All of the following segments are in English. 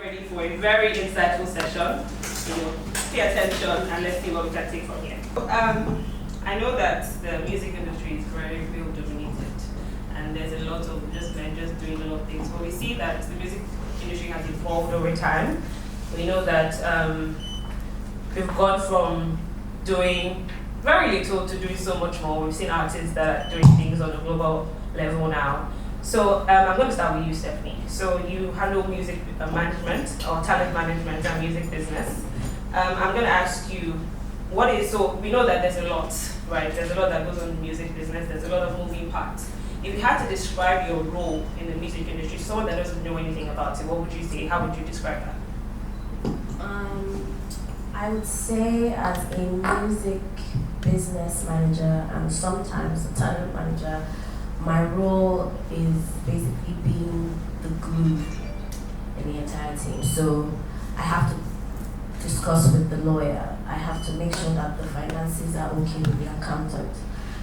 Ready for a very insightful session. Pay attention and let's see what we can take from here. I know that the music industry is very male dominated, and there's a lot of just men just doing a lot of things. But we see that the music industry has evolved over time. We know that we've gone from doing very little to doing so much more. We've seen artists that are doing things on a global level now. So I'm going to start with you, Stephanie. So you handle music management or talent management and music business. I'm going to ask you, so we know that there's a lot, right? There's a lot that goes on in the music business. There's a lot of moving parts. If you had to describe your role in the music industry, someone that doesn't know anything about it, what would you say? How would you describe that? I would say as a music business manager and sometimes a talent manager, my role is basically being the glue in the entire team. So I have to discuss with the lawyer. I have to make sure that the finances are okay with the accountant.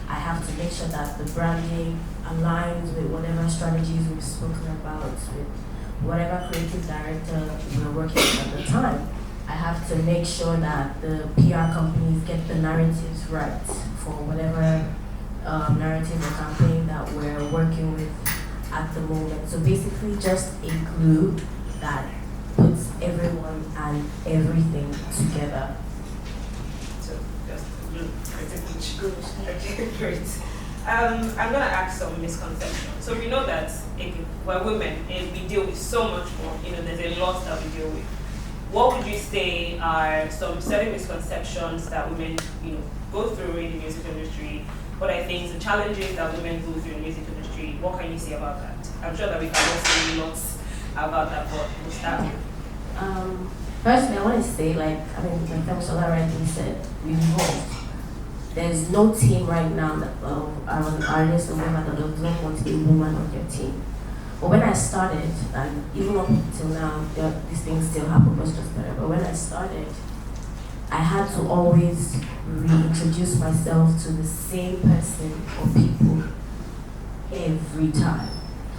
I have to make sure that the branding aligns with whatever strategies we've spoken about, with whatever creative director we're working with at the time. I have to make sure that the PR companies get the narratives right for whatever narrative or campaign that we're working with at the moment. So basically just a glue that puts everyone and everything together. So just glue, pretty good. Okay, great. I'm going to ask some misconceptions. So we know that we're women and we deal with so much more. There's a lot that we deal with. What would you say are some certain misconceptions that women, go through in the music industry? What are things, the challenges that women go through in the music industry? What can you say about that? I'm sure that we can all say lots about that, but we'll start with. Personally, I want to say, like Shola rightly said, we've evolved. There's no team right now that an artist or whoever that does not want to be a woman on their team. But when I started, and even up until now, these things still happen, but it's just better. But when I started, I had to always reintroduce myself to the same person or people every time.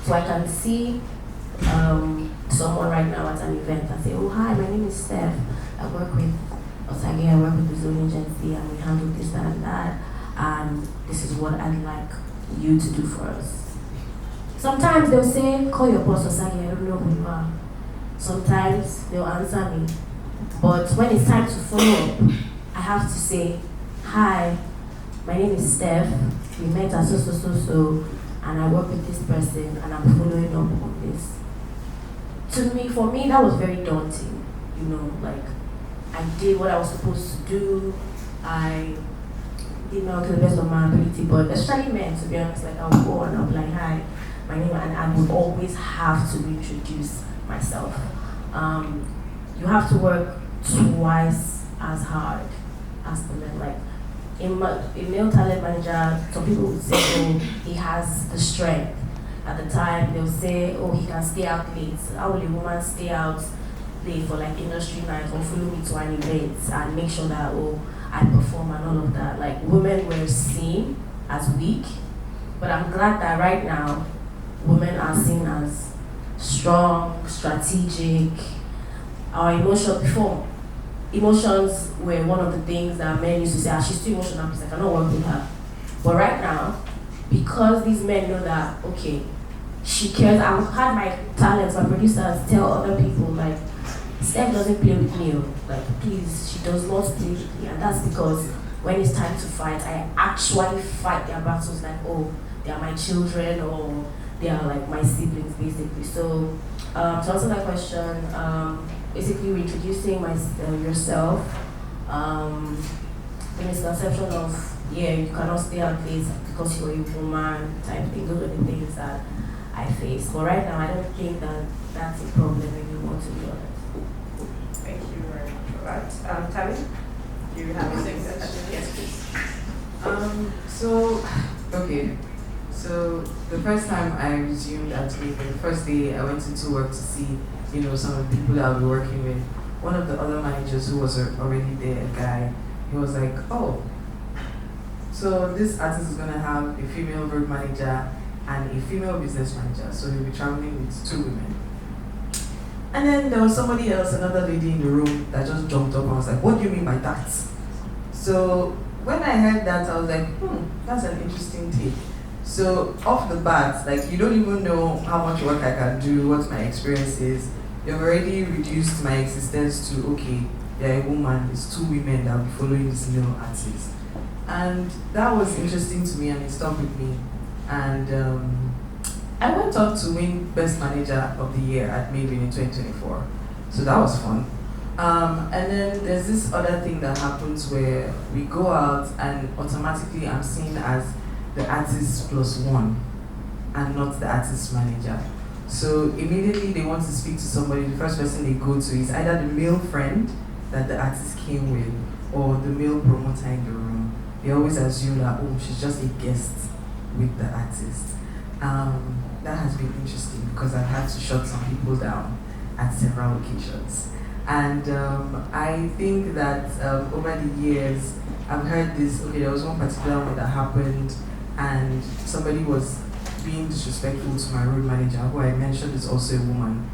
So I can see someone right now at an event and say, oh, hi, my name is Steph. I work with Osage, I work with the Zone Agency, and we handle this, that, and that. And this is what I'd like you to do for us. Sometimes they'll say, call your boss Osage, I don't know who you are. Sometimes they'll answer me. But when it's time to follow up, I have to say, hi, my name is Steph, we met at so, and I work with this person, and I'm following up on this. For me, that was very daunting. I did what I was supposed to do. I did not to the best of my ability, but especially men, to be honest, I would go and I'll be like, hi, my name, and I would always have to introduce myself. You have to work twice as hard as the men. Like a male talent manager, some people would say, oh, he has the strength. At the time, they'll say, oh, he can stay out late. How will a woman stay out late for industry nights or follow me to an event and make sure that, oh, I perform and all of that? Women were seen as weak, but I'm glad that right now, women are seen as strong, strategic. Our emotions were one of the things that men used to say, she's too emotional because I cannot work with her. But right now, because these men know that, okay, she cares, I've had my talents, my producers tell other people, Steph doesn't play with me, please, she does not play with me. And that's because when it's time to fight, I actually fight their battles oh, they are my children or they are my siblings, basically. So to answer that question, basically reintroducing yourself, the misconception of, you cannot stay out late because you're a woman type thing. Those are the things that I face. But right now, I don't think that that's a problem anymore, to be honest. Thank you very much for that. Tammy, do you have anything to add? Yes, please. So the first time I resumed at Weaver, the first day I went into work to see, some of the people that I'll be working with. One of the other managers who was already there, a guy, he was like, oh, so this artist is gonna have a female road manager and a female business manager, so he'll be traveling with two women. And then there was somebody else, another lady in the room that just jumped up and was like, what do you mean by that? So when I heard that, I was like, that's an interesting take. So off the bat, like you don't even know how much work I can do, what my experience is. You've already reduced my existence to, okay, you're a woman, it's 2 women that will be following this male artist. And that was interesting to me and it stuck with me. And I went on to win Best Manager of the Year at Maven in 2024. So that was fun. And then there's this other thing that happens where we go out and automatically I'm seen as the artist plus one and not the artist manager. So immediately they want to speak to somebody, the first person they go to is either the male friend that the artist came with or the male promoter in the room. They always assume that, oh, she's just a guest with the artist. That has been interesting because I've had to shut some people down at several occasions. And I think that over the years, I've heard this, okay, there was one particular one that happened and somebody was being disrespectful to my road manager, who I mentioned is also a woman.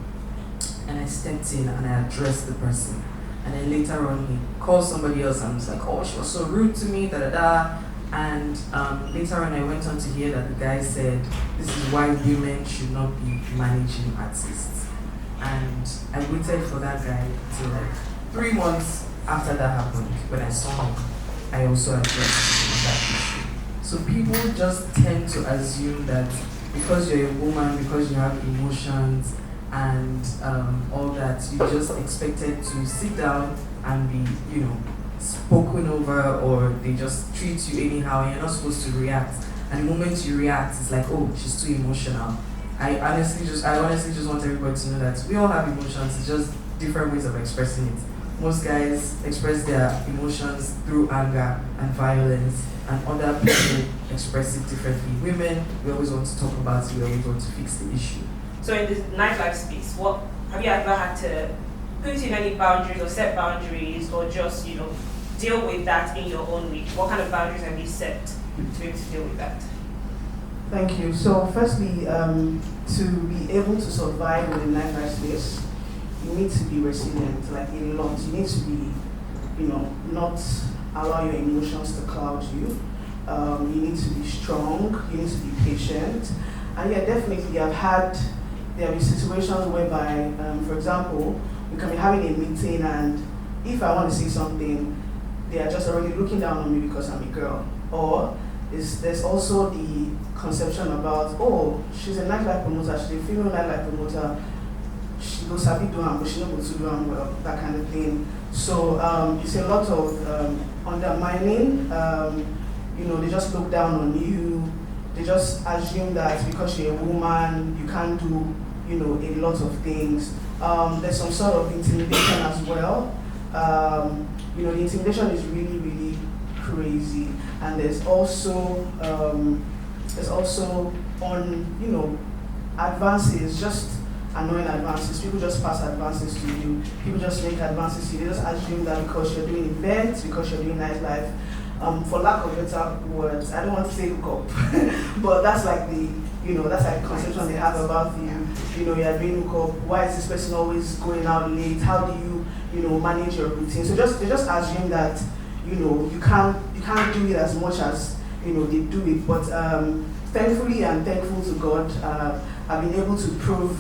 And I stepped in and I addressed the person. And then later on, he called somebody else and was like, oh, she was so rude to me, da da da. And later on, I went on to hear that the guy said, this is why women should not be managing artists. And I waited for that guy till like 3 months after that happened. When I saw him, I also addressed that issue. So people just tend to assume that because you're a woman, because you have emotions and all that, you're just expected to sit down and be, spoken over, or they just treat you anyhow and you're not supposed to react. And the moment you react, it's like, oh, she's too emotional. I honestly just want everybody to know that we all have emotions, it's just different ways of expressing it. Most guys express their emotions through anger and violence, and other people express it differently. Women, we always want to talk about it, we always want to fix the issue. So in the nightlife space, what have you ever had to put in any boundaries or set boundaries, or just deal with that in your own way? What kind of boundaries have you set to be able to deal with that? Thank you. So firstly, to be able to survive in the nightlife space, you need to be resilient, like a lot. You need to be, not allow your emotions to cloud you. You need to be strong, you need to be patient. And yeah, definitely there have been situations whereby, for example, we can be having a meeting and if I want to say something, they are just already looking down on me because I'm a girl. Or there's also the conception about, oh, she's a nightlife promoter, she's a female nightlife promoter, she goes happy do but she not go to do well, that kind of thing. So it's a lot of undermining. They just look down on you. They just assume that because you're a woman, you can't do, a lot of things. There's some sort of intimidation as well. The intimidation is really, really crazy. And there's also on, advances, just annoying advances. People just pass advances to you. People just make advances to you. They just assume that because you're doing events, because you're doing nightlife, for lack of better words, I don't want to say hook up, but that's like that's like the conception they have about you. You're doing hook up. Why is this person always going out late? How do you, manage your routine? So they just assume that, you can't do it as much as, they do it. But thankfully and thankful to God, I've been able to prove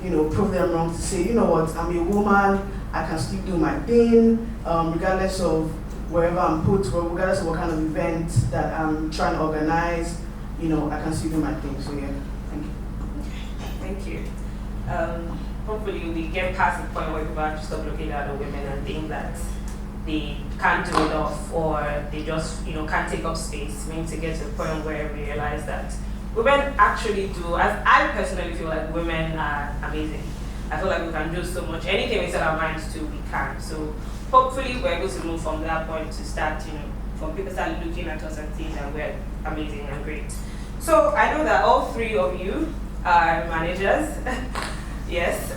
them wrong, to say, what, I'm a woman, I can still do my thing, regardless of wherever I'm put, regardless of what kind of event that I'm trying to organize, I can still do my thing. So yeah, thank you. Thank you. Hopefully we get past the point where people have to stop looking at the women and think that they can't do enough, or they just can't take up space. We need to get to a point where we realize that women actually do, as I personally feel like women are amazing. I feel like we can do so much. Anything we set our minds to, we can. So hopefully we're able to move from that point to start, from people start looking at us and seeing that we're amazing and great. So I know that all 3 of you are managers. Yes.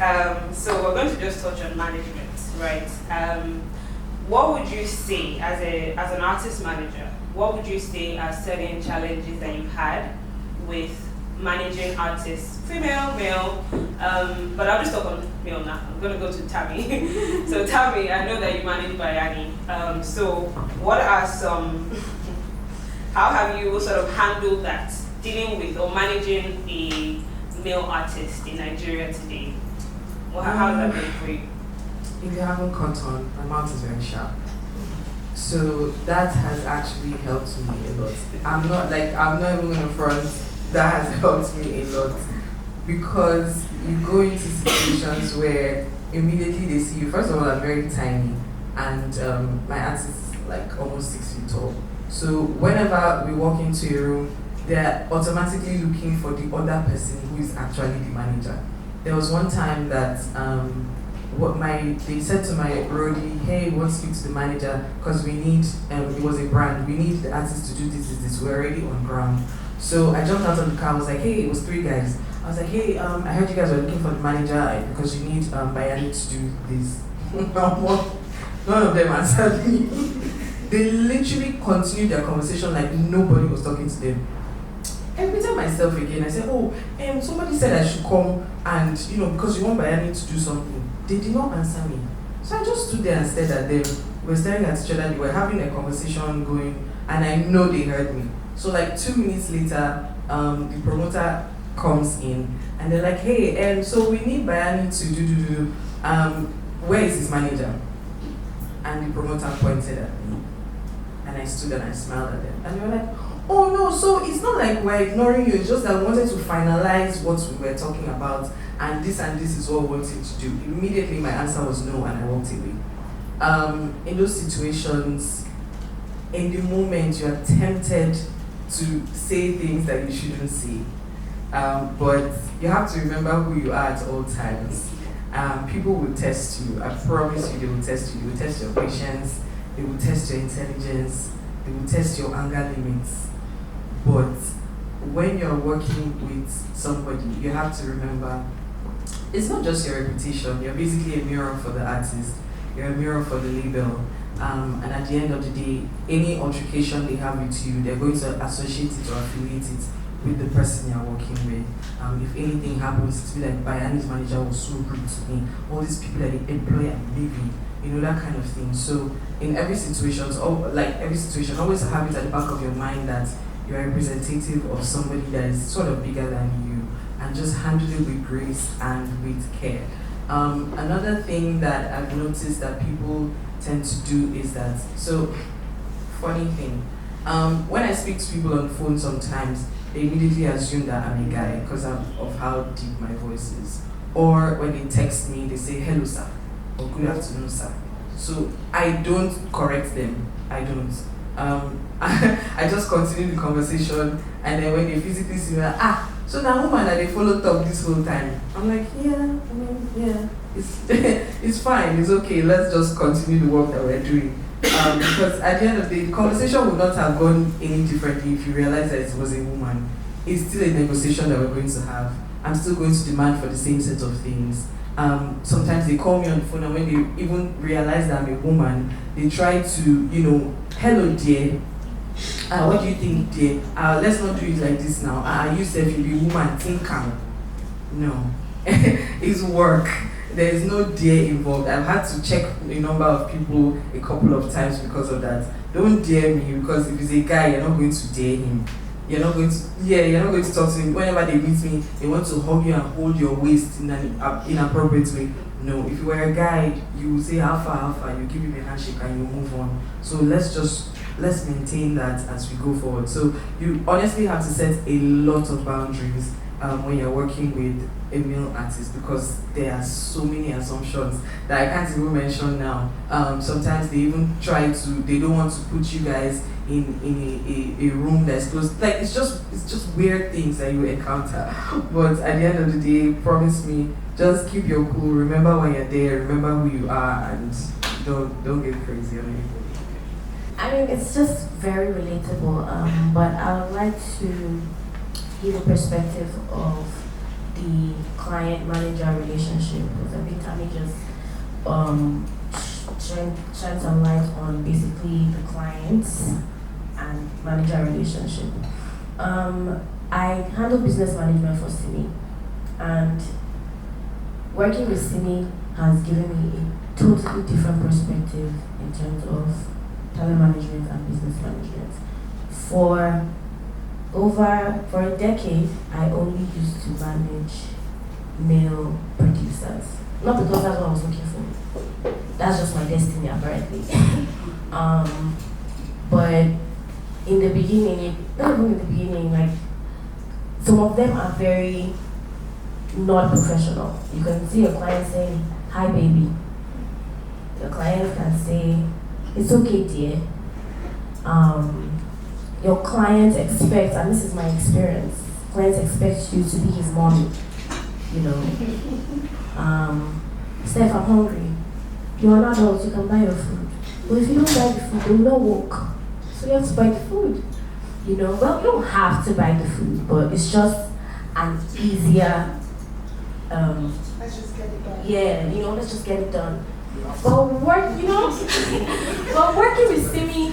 So we're going to just touch on management, right? What would you say as an artist manager? What would you say are certain challenges that you've had with managing artists, female, male, but I'll just talk on male now. I'm going to go to Tammy. So Tammy, I know that you manage Bayani. So what are some, how have you sort of handled that, dealing with or managing a male artist in Nigeria today? Well, how's that been for you? If you haven't caught on, my mouth is very sharp. So that has actually helped me a lot. I'm not even gonna front, that has helped me a lot. Because you go into situations where immediately they see you. First of all, I'm very tiny, and my aunt is like almost 6 feet tall. So whenever we walk into a room, they're automatically looking for the other person who is actually the manager. There was one time that they said to my roadie, hey, want to speak to the manager because we need, it was a brand, we need the artist to do this, we're already on ground. So I jumped out of the car, I was like, hey, it was 3 guys. I was like, hey, I heard you guys were looking for the manager because you need Bayani to do this. None of them answered me. They literally continued their conversation like nobody was talking to them. I repeated myself again. I said, oh, somebody said I should come and, because you want Bayani to do something. They did not answer me. So I just stood there and stared at them. We were staring at each other, they were having a conversation going, and I know they heard me. So like 2 minutes later, the promoter comes in, and they're like, hey, so we need Bayani to do, where is his manager? And the promoter pointed at me. And I stood and I smiled at them. And they were like, oh no, so it's not like we're ignoring you, it's just that we wanted to finalize what we were talking about, and this is what we wanted to do. Immediately my answer was no, and I walked away. In those situations, in the moment you are tempted to say things that you shouldn't say, but you have to remember who you are at all times. People will test you, I promise you they will test you. They will test your patience, they will test your intelligence, they will test your anger limits. But when you're working with somebody, you have to remember, it's not just your reputation, you're basically a mirror for the artist, you're a mirror for the label, and at the end of the day, any altercation they have with you, they're going to associate it or affiliate it with the person you're working with. If anything happens, to be like, Bayani's manager was so rude to me, all these people that they employ are leaving, that kind of thing. So in every situation, always have it at the back of your mind that you're a representative of somebody that is sort of bigger than you, and just handle it with grace and with care. Another thing that I've noticed that people tend to do is that, so funny thing, when I speak to people on the phone sometimes, they immediately assume that I'm a guy because of how deep my voice is. Or when they text me, they say, hello sir, or good afternoon sir. So I don't correct them, I don't. I just continue the conversation, and then when they physically see me, so now woman that they follow talk this whole time. I'm like, yeah, it's fine, it's okay, let's just continue the work that we're doing. Because at the end of the day, the conversation would not have gone any differently if you realize that it was a woman. It's still a negotiation that we're going to have. I'm still going to demand for the same set of things. Sometimes they call me on the phone, and when they even realize that I'm a woman, they try to, hello dear, what do you think dear? Let's not do it like this now. You said you'll be woman, think calm. No, it's work. There is no dare involved. I've had to check the number of people a couple of times because of that. Don't dare me, because if he's a guy, you're not going to dare him. You're not going to talk to him. Whenever they meet me, they want to hug you and hold your waist in an inappropriate way. No, if you were a guy, you would say how far, you give him a handshake and you move on. So let's maintain that as we go forward. So you honestly have to set a lot of boundaries when you're working with a male artist, because there are so many assumptions that I can't even mention now. Sometimes they even they don't want to put you guys in a room that's closed. Like it's just weird things that you encounter. But at the end of the day, promise me, just keep your cool. Remember when you're there. Remember who you are, and don't get crazy on anything. I mean, it's just very relatable. But I would like to give a perspective of the client-manager relationship, because I think Tammy just shine some light on basically the clients and manager relationship. I handle business management for Simi, and working with Simi has given me a totally different perspective in terms of talent management and business management. For a decade, I only used to manage male producers. Not because that's what I was looking for. That's just my destiny, apparently. But in the beginning, not even in the beginning, like some of them are very not professional. You can see a client saying, "Hi, baby." Your client can say, "It's okay, dear." Your client expects, and this is my experience, clients expect you to be his mommy. You know, Steph, I'm hungry. You're an adult, you can buy your food. But if you don't buy the food, they will not work. So you have to buy the food. You know, well, you don't have to buy the food, but it's just an easier, Let's just get it done. yeah, you know, let's just get it done. But but working with Simi,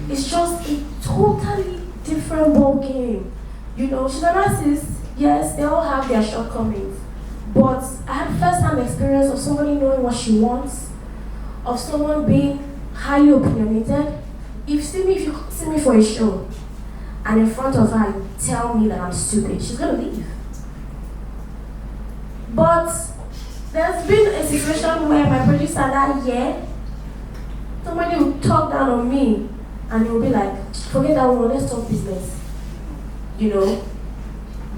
it's just a totally different ball game. You know, she's an artist. Yes, they all have their shortcomings. But I had first-hand experience of somebody knowing what she wants, of someone being highly opinionated. If you see me for a show, and in front of her you tell me that I'm stupid, she's gonna leave. But there's been a situation where my producer that year, somebody will talk down on me, and he'll be like, "Forget that one, let's talk business." You know?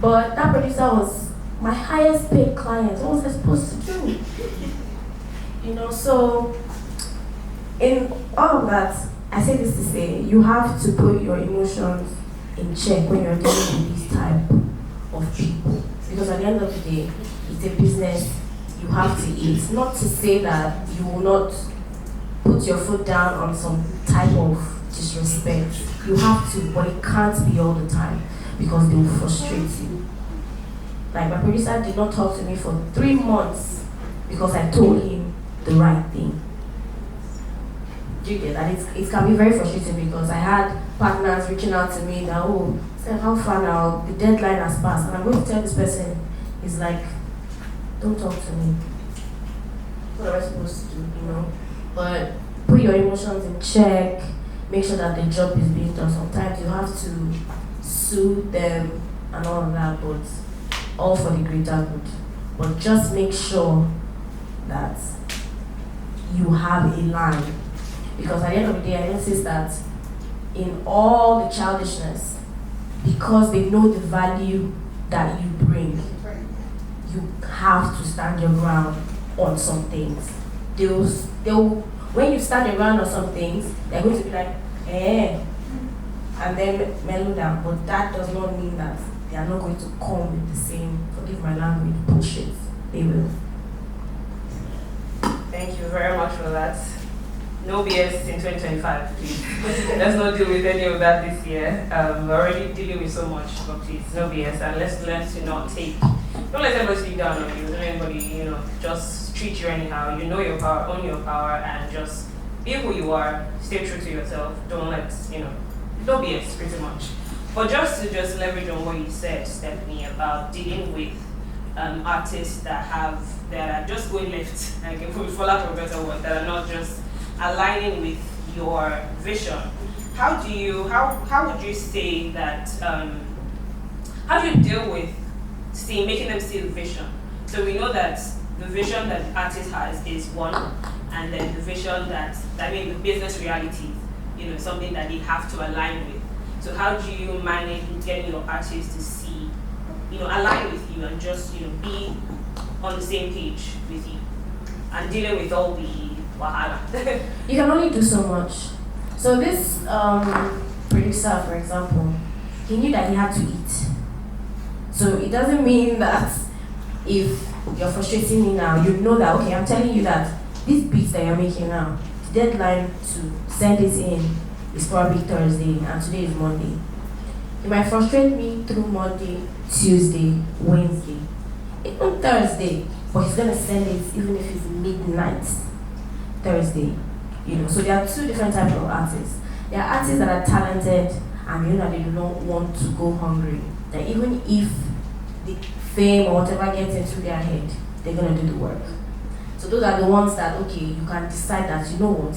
But that producer was my highest paid client. What was I supposed to do? You know, so in all of that, I say this to say, you have to put your emotions in check when you're dealing with this type of people. Because at the end of the day, it's a business, you have to eat. Not to say that you will not put your foot down on some type of disrespect. You have to, but it can't be all the time because they will frustrate you. Like my producer did not talk to me for 3 months because I told him the right thing. Do you get that? It can be very frustrating because I had partners reaching out to me that, "Oh, Steph, how far now? The deadline has passed." And I'm going to tell this person, he's like, "Don't talk to me. What am I supposed to do, you know?" But put your emotions in check, make sure that the job is being done. Sometimes you have to soothe them and all of that, but all for the greater good. But just make sure that you have a line. Because at the end of the day, I notice that in all the childishness, because they know the value that you bring, you have to stand your ground on some things. They'll when you stand your ground on some things, they're going to be like, "Eh," and then mellow down. But that does not mean that they are not going to come with the same, forgive my language, bullshit. They will. Thank you very much for that. No BS in 2025, please. Let's not deal with any of that this year. We're already dealing with so much, but please, no BS. And let's learn to not don't let anybody speak down on you. Don't let anybody, just treat you anyhow. You know your power, own your power, and just be who you are. Stay true to yourself. Don't let, no BS, pretty much. But just to leverage on what you said, Stephanie, about dealing with artists that are just going left, like if we follow for better word, that are not just aligning with your vision. How would you say that? How do you deal with making them see the vision? So we know that the vision that the artist has is one, and then the vision the business reality, something that they have to align with. So how do you manage getting your artists to see, align with you and just, be on the same page with you and dealing with all the wahala? You can only do so much. So this producer, for example, he knew that he had to eat. So it doesn't mean that if you're frustrating me now, you know that, okay, I'm telling you that these beats that you're making now, the deadline to send it in is probably Thursday, and today is Monday. It might frustrate me through Monday, Tuesday, Wednesday, even Thursday, but he's gonna send it even if it's midnight Thursday. So there are two different types of artists. There are artists that are talented and that they do not want to go hungry. that even if the fame or whatever gets into their head, they're gonna do the work. So those are the ones that, okay, you can decide that, you know what,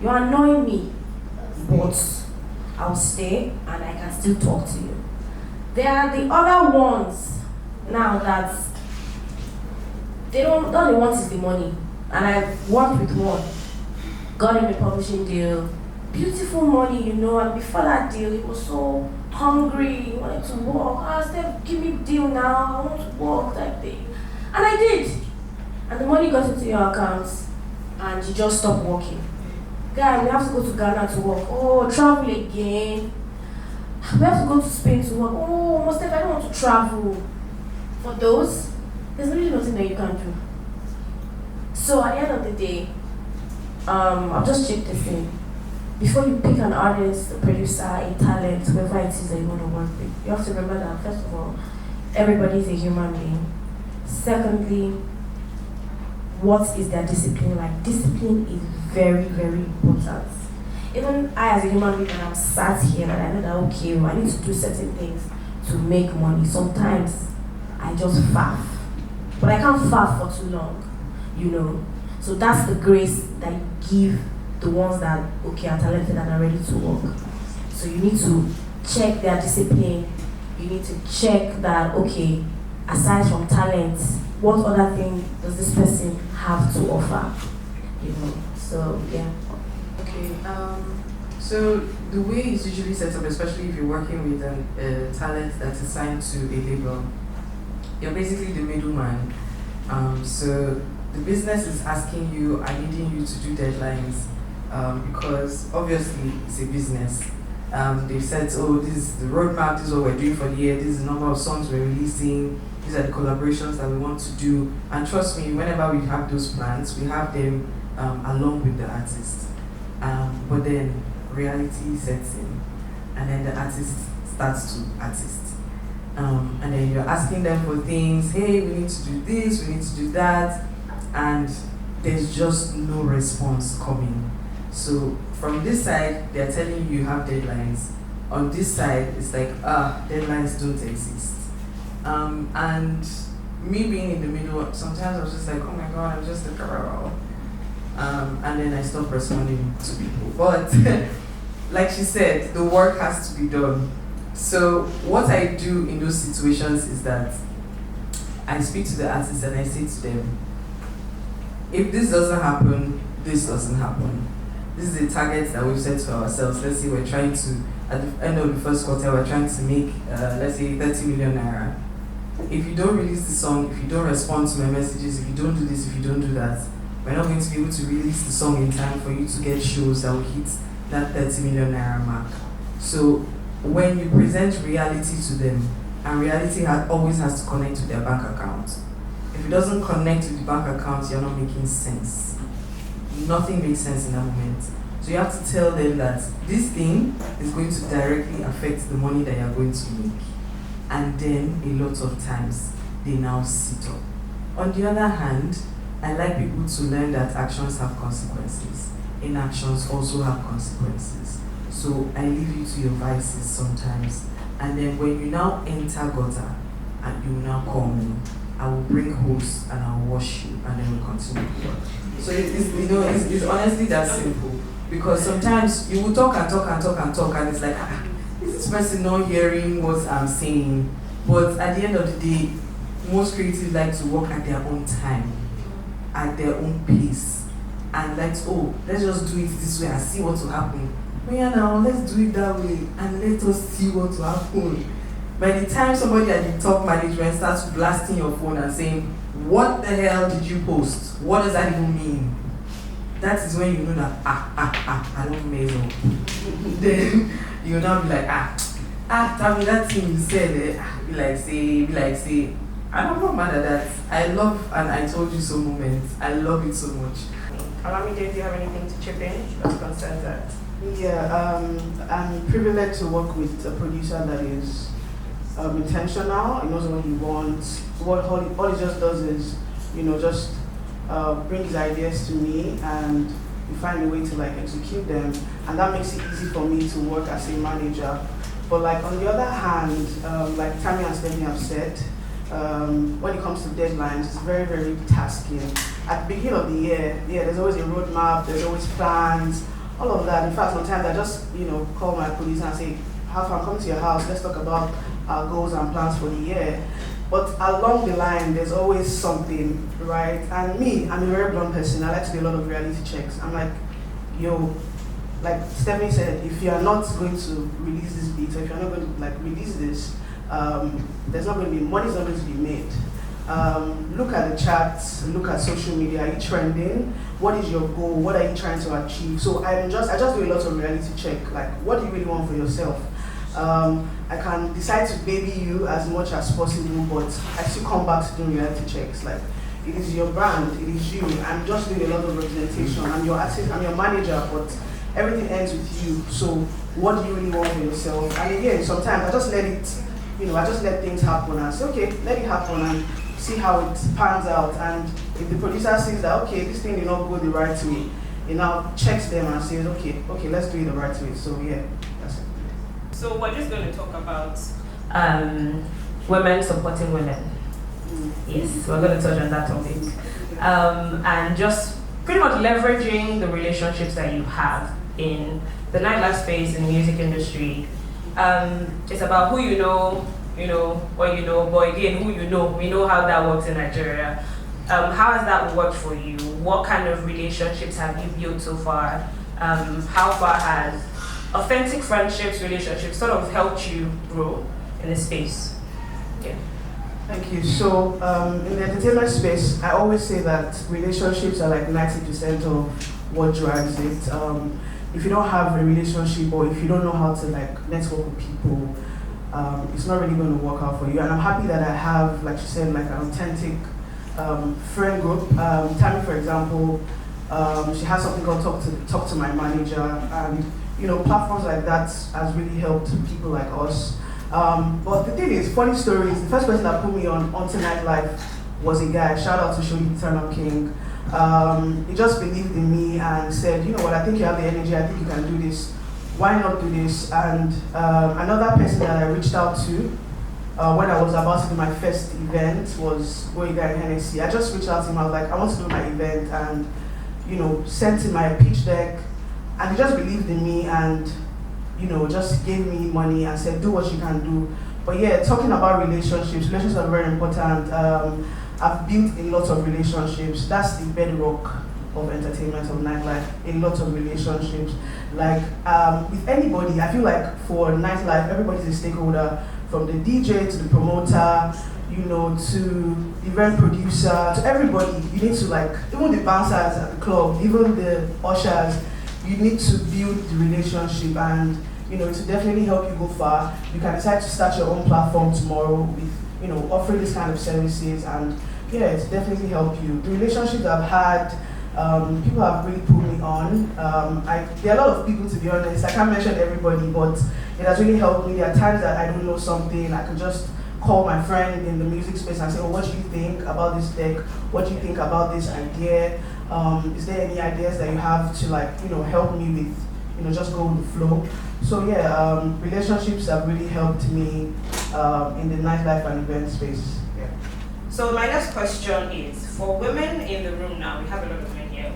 you're annoying me, but I'll stay and I can still talk to you. There are the other ones now that they don't, all they want is the money. And I've worked with one, got him a publishing deal, beautiful money, you know, and before that deal, he was so hungry, he wanted to work. I said, give me a deal now, I want to work, that thing. And I did. And the money got into your account, and you just stopped working. Guy, we have to go to Ghana to work. Oh, travel again. We have to go to Spain to work. Oh, most of I don't want to travel. For those, there's really nothing that you can do. So at the end of the day, I'll just check this in. Before you pick an artist, a producer, a talent, whoever it is that you want to work with, you have to remember that, first of all, everybody is a human being. Secondly, what is their discipline like? Discipline is very, very important. Even I, as a human being, when I'm sat here and I know that, okay, I need to do certain things to make money. Sometimes I just faff. But I can't faff for too long, you know. So that's the grace that you give the ones that, okay, are talented and are ready to work. So you need to check their discipline. You need to check that, okay, aside from talent, what other thing does this person have to offer? You know, so yeah. Okay, so the way it's usually set up, especially if you're working with a talent that's assigned to a label, you're basically the middleman. So the business is asking you, are needing you to do deadlines, because obviously it's a business. They've said, oh, this is the roadmap, this is what we're doing for the year, this is the number of songs we're releasing, these are the collaborations that we want to do. And trust me, whenever we have those plans, we have them along with the artist. But then reality sets in, and then the artist starts to artist. And then you're asking them for things, hey, we need to do this, we need to do that, and there's just no response coming. So from this side, they're telling you have deadlines. On this side, it's like, deadlines don't exist. And me being in the middle, sometimes I was just like, oh my God, I'm just a girl. And then I stopped responding to people. But like she said, the work has to be done. So what I do in those situations is that I speak to the artists and I say to them, if this doesn't happen, this doesn't happen. This is a target that we've set to ourselves. Let's say we're trying to, at the end of the first quarter, we're trying to make, let's say, 30 million naira. If you don't release the song, if you don't respond to my messages, if you don't do this, if you don't do that, we're not going to be able to release the song in time for you to get shows that will hit that 30 million naira mark. So when you present reality to them, and reality always has to connect to their bank account. If it doesn't connect to the bank account, you're not making sense. Nothing makes sense in that moment. So you have to tell them that this thing is going to directly affect the money that you're going to make. And then a lot of times, they now sit up. On the other hand, I like people to learn that actions have consequences. Inactions also have consequences. So I leave you to your vices sometimes. And then when you now enter gutter, and you now call me, I will bring hosts and I'll wash you, and then we'll continue to work. So it's honestly that simple. Because sometimes you will talk and talk and talk and talk, and it's like, is this person not hearing what I'm saying? But at the end of the day, most creatives like to work at their own time, at their own pace, and like, oh, let's just do it this way and see what will happen. But yeah, now let's do it that way and let us see what will happen. By the time somebody at the top management starts blasting your phone and saying, what the hell did you post? What does that even mean? That is when you know that, I don't measure. Then you'll now be like, tell me that thing you said, be like, say. And I'm not mad at that. I love, and I told you so moments. I love it so much. Alami, do you have anything to chip in that concerns that? Yeah, I'm privileged to work with a producer that is intentional. He knows what he wants. All he just does is, just bring his ideas to me, and we find a way to execute them, and that makes it easy for me to work as a manager. But like on the other hand, like Tammy and Stephanie have said, when it comes to deadlines, it's very, very tasking. At the beginning of the year, yeah, there's always a roadmap, there's always plans, all of that. In fact, sometimes I just, call my police and say, how far I'm coming to your house, let's talk about our goals and plans for the year. But along the line, there's always something, right? And me, I'm a very blunt person. I like to do a lot of reality checks. I'm like, yo, like Stephanie said, if you are not going to release this beat, or if you're not going to release this, there's not going to be money's not going to be made. Look at the charts, look at social media. Are you trending? What is your goal? What are you trying to achieve? So I just do a lot of reality check. Like, what do you really want for yourself? I can decide to baby you as much as possible, but I still come back to doing reality checks. Like, it is your brand, it is you. I'm just doing a lot of representation. I'm your artist, I'm your manager, but everything ends with you. So what do you really want for yourself? And again, sometimes I just let it, I just let things happen and say, okay, let it happen and see how it pans out. And if the producer sees that, okay, this thing did not go the right way, he now checks them and says, okay, let's do it the right way. So yeah, that's it. So we're just going to talk about Women supporting women. Yes, we're going to touch on that topic. And just pretty much leveraging the relationships that you have in the nightlife space, in the music industry. It's about who you know, what you know, but again, who you know. We know how that works in Nigeria. How has that worked for you? What kind of relationships have you built so far? How far has authentic friendships, relationships sort of helped you grow in this space? Yeah. Thank you. So in the entertainment space, I always say that relationships are like 90% of what drives it. If you don't have a relationship, or if you don't know how to network with people, it's not really going to work out for you. And I'm happy that I have, like you said, an authentic friend group. Tammy, for example, she has something called Talk to My Manager, and platforms like that has really helped people like us. But the thing is, funny stories. The first person that put me onto nightlife was a guy. Shout out to Shodi Eternal King. He just believed in me and said, you know what, I think you have the energy, I think you can do this. Why not do this? And another person that I reached out to when I was about to do my first event was Boyga in Hennessy. I just reached out to him, I was like, I want to do my event, and sent him my pitch deck, and he just believed in me and just gave me money and said, do what you can do. But yeah, talking about relationships are very important. I've built a lot of relationships. That's the bedrock of entertainment, of nightlife, a lot of relationships. With anybody, I feel like for nightlife, everybody's a stakeholder, from the DJ to the promoter, to the event producer, to everybody. You need to even the bouncers at the club, even the ushers, you need to build the relationship, and to definitely help you go far. You can decide to start your own platform tomorrow with offering this kind of services, and yeah, it's definitely helped you. The relationships I've had, people have really put me on. There are a lot of people, to be honest. I can't mention everybody, but it has really helped me. There are times that I don't know something, I can just call my friend in the music space and say, what do you think about this deck? What do you think about this idea? Is there any ideas that you have to help me with, just go with the flow? So yeah, relationships have really helped me in the nightlife and event space. Yeah. So my next question is, for women in the room now, we have a lot of women here,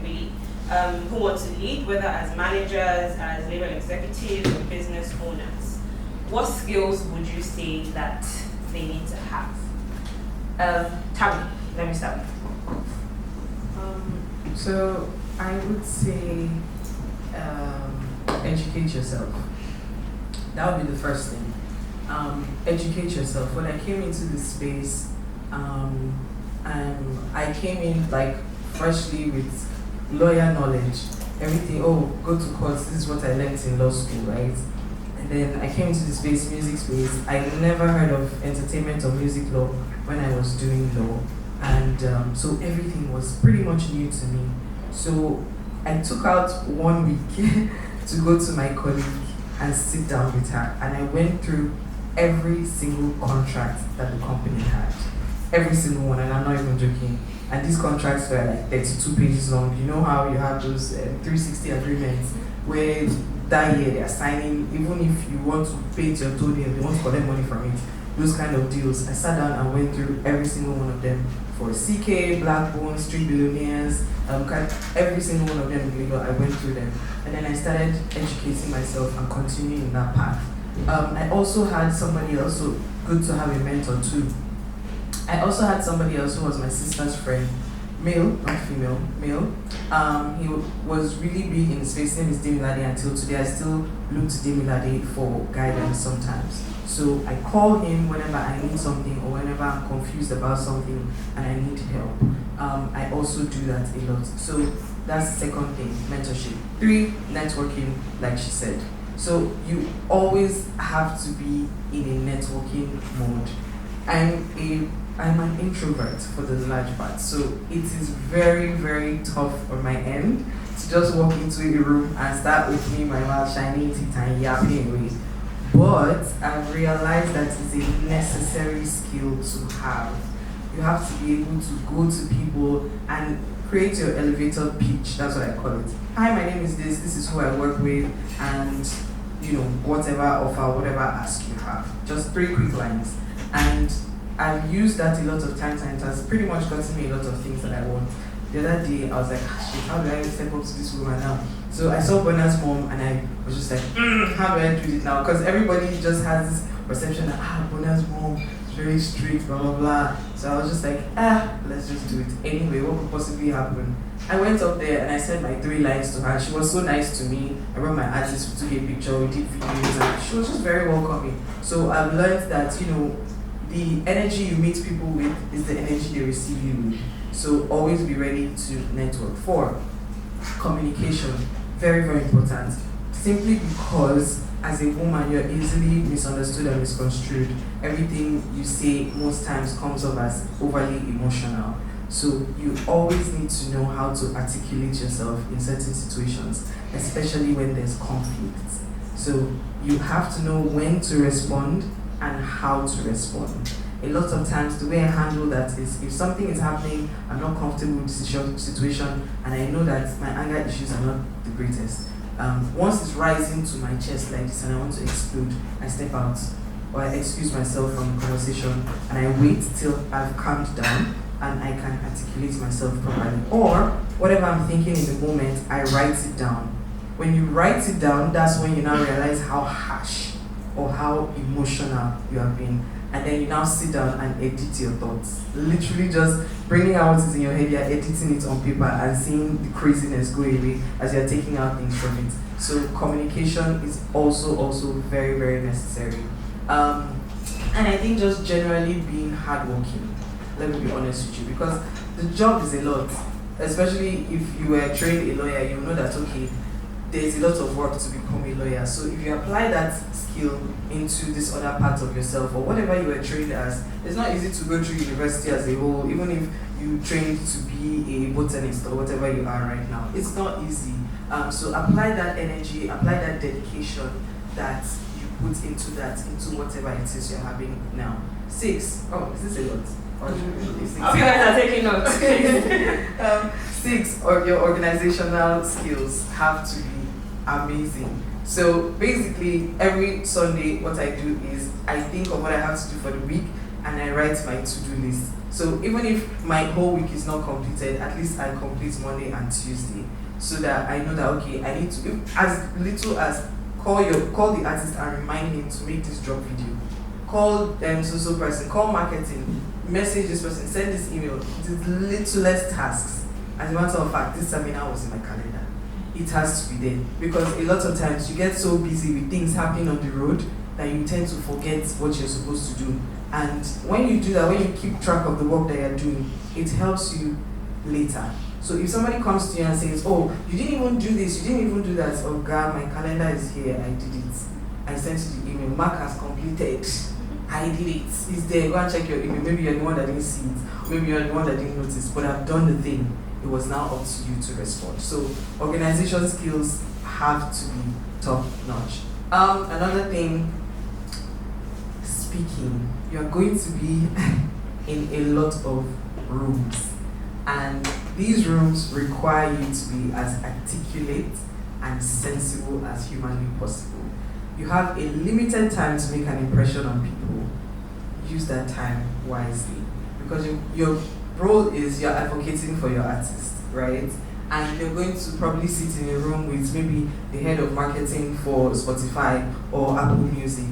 who want to lead, whether as managers, as label executives, or business owners. What skills would you say that they need to have? Tammy, let me start. So I would say educate yourself. That would be the first thing. Educate yourself. When I came into this space, I came in freshly with lawyer knowledge. Everything, go to courts, this is what I learned in law school, right? And then I came into the space, music space. I never heard of entertainment or music law when I was doing law. And so everything was pretty much new to me. So I took out 1 week to go to my colleague and sit down with her. And I went through every single contract that the company had. Every single one, and I'm not even joking. And these contracts were 32 pages long. You know how you have those 360 agreements where that year they are signing, even if you want to paint your toenail, they want to collect money from it. Those kind of deals. I sat down and went through every single one of them for CK, Blackbone, Street Billionaires, every single one of them in Lagos. I went through them, and then I started educating myself and continuing in that path. I also had somebody else, so good to have a mentor too. I also had somebody else who was my sister's friend, male, not female, male. He was really big in space. His name is Demilade. Until today, I still look to Demilade for guidance sometimes. So I call him whenever I need something or whenever I'm confused about something and I need help. I also do that a lot. So that's the second thing, mentorship. 3, networking, like she said. So you always have to be in a networking mode. I'm an introvert for the large part, so it is very, very tough on my end to just walk into a room and start opening my mouth, shining teeth and yapping away. But I've realized that it's a necessary skill to have. You have to be able to go to people and create your elevator pitch. That's what I call it. Hi, my name is this is who I work with, and whatever offer, whatever ask you have. Just 3 quick lines. And I've used that a lot of times, and it has pretty much gotten me a lot of things that I want. The other day, I was like, shit, how do I step up to this woman now? So I saw Bona's mom, and I was just like, how do I do it now? Because everybody just has this perception that, Bona's mom is very strict, blah, blah, blah. So I was just like, let's just do it. Anyway, what could possibly happen? I went up there, and I said my 3 lines to her. She was so nice to me. I brought my artist, we took a picture, we did videos, and she was just very welcoming. So I've learned that, the energy you meet people with is the energy they receive you with. So always be ready to network. 4, communication. Very, very important. Simply because as a woman, you're easily misunderstood and misconstrued. Everything you say most times comes off as overly emotional. So you always need to know how to articulate yourself in certain situations, especially when there's conflict. So you have to know when to respond and how to respond. A lot of times, the way I handle that is, if something is happening, I'm not comfortable with the situation, and I know that my anger issues are not the greatest. Once it's rising to my chest like this and I want to explode, I step out, or I excuse myself from the conversation, and I wait till I've calmed down and I can articulate myself properly. Or, whatever I'm thinking in the moment, I write it down. When you write it down, that's when you now realize how harsh or how emotional you have been. And then you now sit down and edit your thoughts. Literally just bringing out what is in your head, you're editing it on paper and seeing the craziness go away as you're taking out things from it. So communication is also very, very necessary. And I think just generally being hardworking, let me be honest with you, because the job is a lot. Especially if you were trained a lawyer, you know that, okay, there's a lot of work to become a lawyer. So if you apply that skill into this other part of yourself or whatever you were trained as, it's not easy to go through university as a whole, even if you trained to be a botanist or whatever you are right now. It's not easy. So apply that energy, apply that dedication that you put into whatever it is you're having now. 6, is this a lot? You guys are taking notes. 6, or your organizational skills have to be amazing. So basically, every Sunday, what I do is I think of what I have to do for the week and I write my to-do list. So even if my whole week is not completed, at least I complete Monday and Tuesday, so that I know that, okay, I need to, as little as call the artist and remind him to make this drop video. Call so person, call marketing, message this person, send this email. It is littlest tasks. As a matter of fact, this seminar was in my calendar. It has to be there, because a lot of times you get so busy with things happening on the road that you tend to forget what you're supposed to do. And when you do that, when you keep track of the work that you're doing, it helps you later. So if somebody comes to you and says, oh, you didn't even do this, you didn't even do that, oh God, my calendar is here, I did it. I sent you the email, Mark has completed, I did it. It's there, go and check your email. Maybe you're the one that didn't see it, maybe you're the one that didn't notice, but I've done the thing. It was now up to you to respond. So organization skills have to be top notch. Another thing, speaking. You're going to be in a lot of rooms, and these rooms require you to be as articulate and sensible as humanly possible. You have a limited time to make an impression on people. Use that time wisely, because your role is you're advocating for your artist, right? And you're going to probably sit in a room with maybe the head of marketing for Spotify or Apple Music.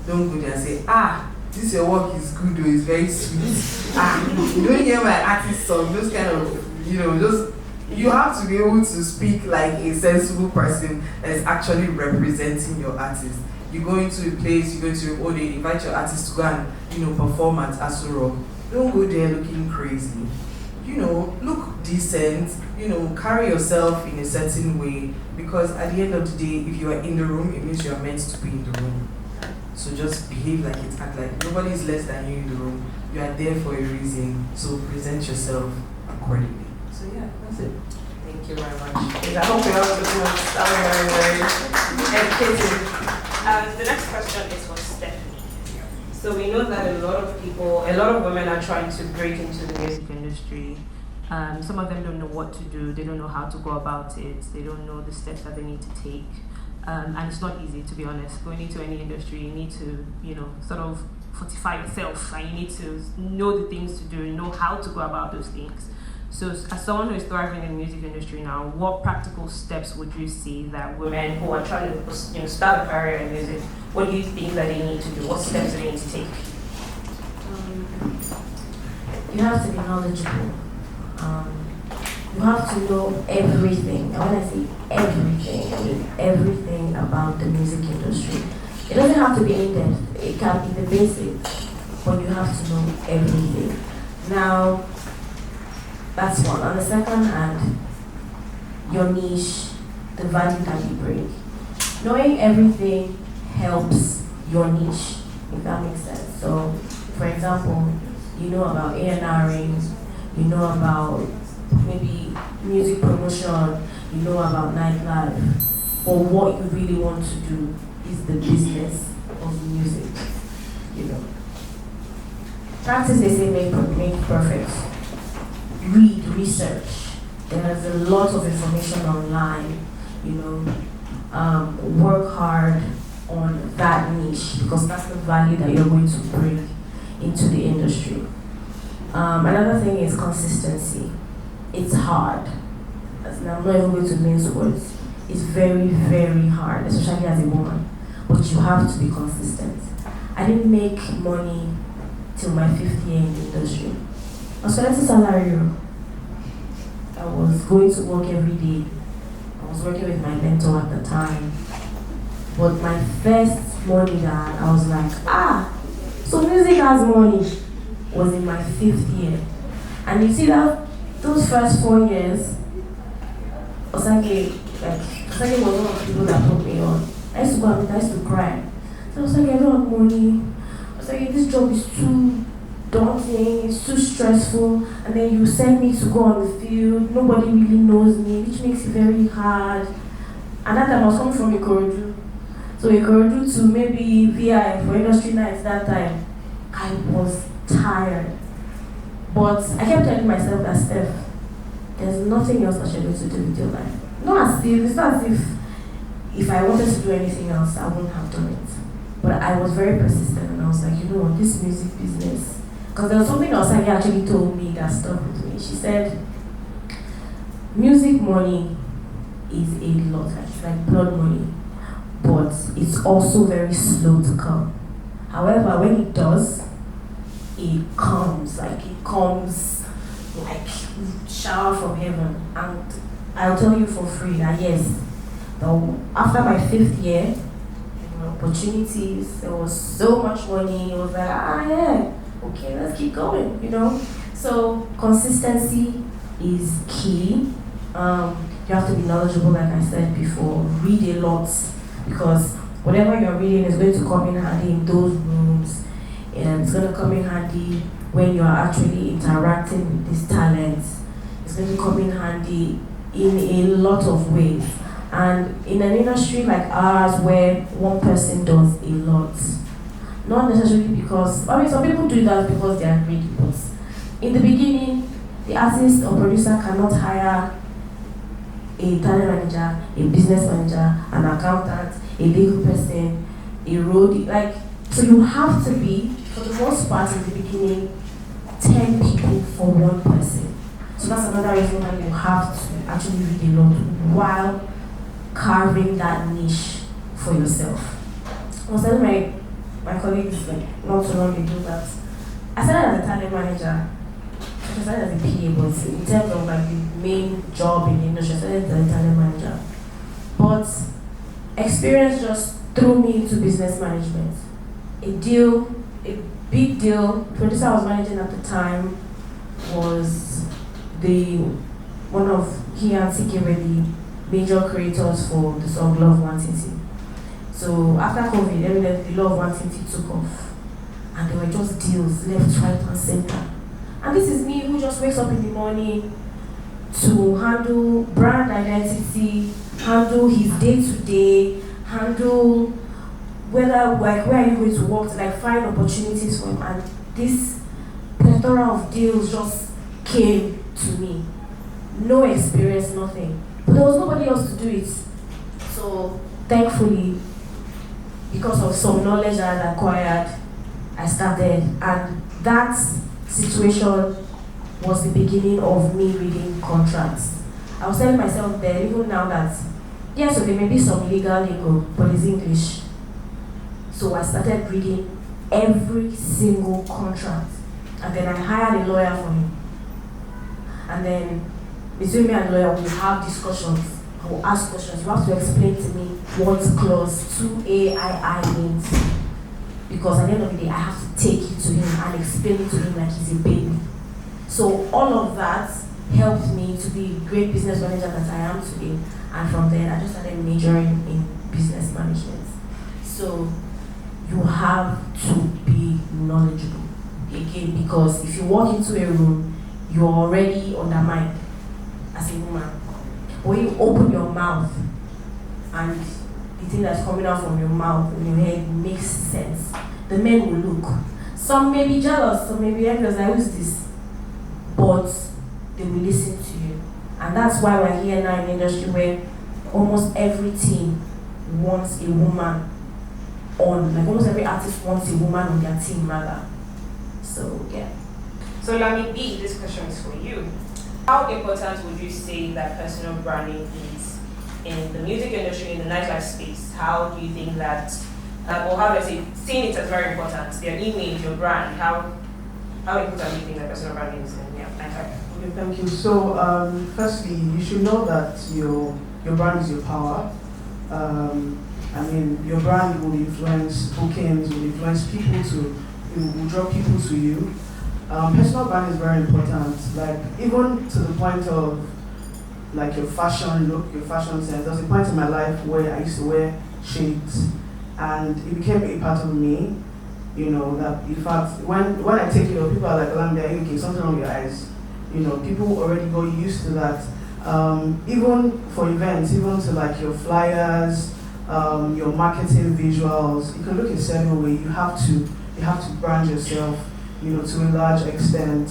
Don't go there and say, this your work is good or it's very sweet. You don't hear my artist song, those kind of, just, you have to be able to speak like a sensible person that is actually representing your artist. You go into a place, you go to, they invite your artist to go and, perform at Aso Rock. Don't go there looking crazy. Look decent, carry yourself in a certain way, because at the end of the day, if you are in the room, it means you are meant to be in the room. So just behave like it, act like nobody is less than you in the room. You are there for a reason, so present yourself accordingly. So yeah, that's it. Thank you very much. I hope you all very, very educated. The next question is for Stephanie. So we know that a lot of women are trying to break into the music industry. Some of them don't know what to do. They don't know how to go about it. They don't know the steps that they need to take. And it's not easy, to be honest. Going into any industry, you need to, sort of fortify yourself, and you need to know the things to do, know how to go about those things. So as someone who is thriving in the music industry now, what practical steps would you see that women who are trying to start a career in music, what do you think that they need to do? What steps do they need to take? You have to be knowledgeable. You have to know everything. And when I say everything, I mean everything about the music industry. It doesn't have to be in depth. It can be the basics, but you have to know everything. Now, that's one. On the second hand, your niche, the value that you bring. Knowing everything helps your niche, if that makes sense. So, for example, you know about A&Ring, you know about maybe music promotion, you know about nightlife, but what you really want to do is the business of music, Practice, they say, make perfect. Read, research. There's a lot of information online, work hard on that niche, because that's the value that you're going to bring into the industry. Another thing is consistency. It's hard. I'm not even going to mince words. It's very, very hard, especially as a woman. But you have to be consistent. I didn't make money till my 5th year in the industry. I was collecting salary. I was going to work every day. I was working with my mentor at the time. But my first money that I was like, so music has money, was in my 5th year. And you see that those first 4 years, Osage was one of the people that put me on. I used to go out, I used to cry. So I was like, I don't have money. I was like, this job is too daunting, it's too stressful, and then you send me to go on the field, nobody really knows me, which makes it very hard. And that time I was coming from Ikorodu. So Ikorodu to maybe VI for industry nights that time, I was tired. But I kept telling myself that, Steph, there's nothing else that you're going to do with your life. It's not as if I wanted to do anything else, I wouldn't have done it. But I was very persistent, and I was like, this music business. Because there was something Osage actually told me that stuck with me. She said, music money is a lot, it's like blood money, but it's also very slow to come. However, when it does, it comes like shower from heaven. And I'll tell you for free that yes, after my 5th year, there were opportunities, there was so much money, it was like, yeah, okay, let's keep going, So consistency is key. You have to be knowledgeable, like I said before, read a lot, because whatever you're reading is going to come in handy in those rooms, and it's going to come in handy when you're actually interacting with these talents. It's going to come in handy in a lot of ways. And in an industry like ours, where one person does a lot, not necessarily because, some people do that because they are greedy, but in the beginning, the artist or producer cannot hire a talent manager, a business manager, an accountant, a legal person, a roadie. Like, so you have to be, for the most part in the beginning, 10 people for one person. So that's another reason why you have to actually read a lot while carving that niche for yourself. I was telling my colleagues like not so long ago that I started as a talent manager. I started as a PA, but in terms of like the main job in the industry, I started as a talent manager. But experience just threw me into business management. A big deal, the producer I was managing at the time was one of he and CK were the major creators for the song Love Quantity. So after COVID, the Love Quantity took off. And there were just deals left, right, and center. And this is me who just wakes up in the morning to handle brand identity, handle his day-to-day, handle whether, like, where are you going to work, to like find opportunities for him. And this plethora of deals just came to me. No experience, nothing. But there was nobody else to do it. So thankfully, because of some knowledge that I acquired, I started. And that situation was the beginning of me reading contracts. I was telling myself there, even now that, yes, so there may be some legal, but it's English. So I started reading every single contract. And then I hired a lawyer for him. And then between me and the lawyer, we have discussions. I will ask questions. You have to explain to me what clause 2AII means. Because at the end of the day, I have to take it to him and explain it to him like he's a baby. So all of that helped me to be a great business manager that I am today. And from there, I just started majoring in business management. So you have to be knowledgeable. Again, because if you walk into a room, you're already undermined as a woman. When you open your mouth and the thing that's coming out from your mouth in your head makes sense, the men will look. Some may be jealous, some may be envious, like, who's this? But they will listen to you. And that's why we're here now in the industry where almost every team wants a woman on, like almost every artist wants a woman on their team rather. So yeah. So Lami B, this question is for you. How important would you say that personal branding is in the music industry, in the nightlife space? How do you think that, or how do I say, seeing it as very important, their image, your brand, how important do you think that personal branding is in nightlife? Okay, thank you. So, firstly, you should know that your brand is your power. I mean, your brand will influence bookings, will influence people will draw people to you. Personal brand is very important. Like, even to the point of like your fashion look, your fashion sense. There was a point in my life where I used to wear shades, and it became a part of me. You know that in fact, when I take it off, people are like, "Lambda, okay, something wrong with your eyes." You know, people already got used to that. Even for events, even to like your flyers, your marketing visuals, you can look a certain way. You have to brand yourself, you know, to a large extent.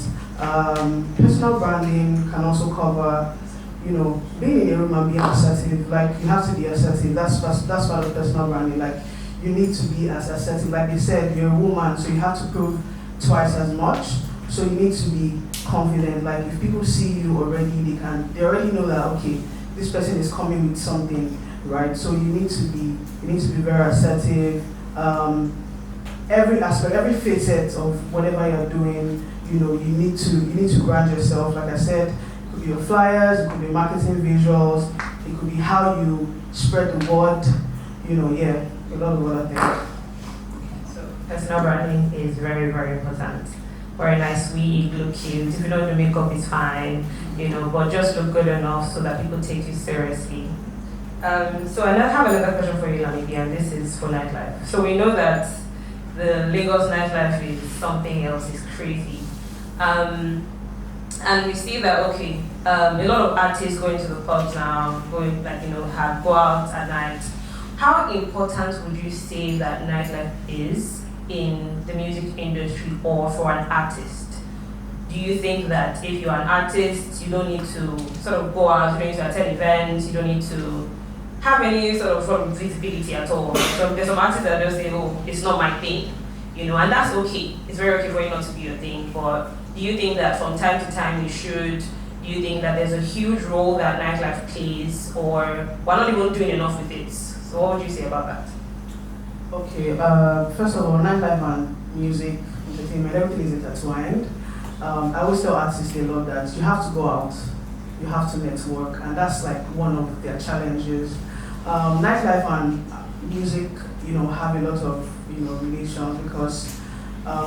Personal branding can also cover, you know, being in a room and being assertive. Like, you have to be assertive. That's part of personal branding. Like, you need to be as assertive. Like they said, you're a woman, so you have to prove twice as much. So you need to be confident. Like, if people see you already, they already know that, okay, this person is coming with something, right? So you need to be very assertive. Every aspect, every facet of whatever you're doing, you know, you need to brand yourself. Like I said, it could be your flyers, it could be marketing visuals, it could be how you spread the word, you know, yeah, a lot of other things. So personal branding is very, very important. Wear a nice wig, look cute. If you don't do makeup, it's fine, you know, but just look good enough so that people take you seriously. So I now have another question for you, Lamidi, and this is for nightlife. So we know that the Lagos nightlife is something else, it's crazy. And we see that, okay, a lot of artists go into the pubs now, go out at night. How important would you say that nightlife is in the music industry or for an artist? Do you think that if you're an artist, you don't need to sort of go out, you don't need to attend events, you don't need to have any sort of visibility at all? So there's some artists that just say, oh, it's not my thing, you know, and that's okay. It's very okay for it not to be your thing. But do you think that from time to time you should? Do you think that there's a huge role that nightlife plays, or we're not even doing enough with it? So what would you say about that? Okay, first of all, nightlife and music, entertainment, everything is intertwined. I always tell artists a lot that you have to go out, you have to network, and that's like one of their challenges. Nightlife and music, you know, have a lot of, you know, relations because,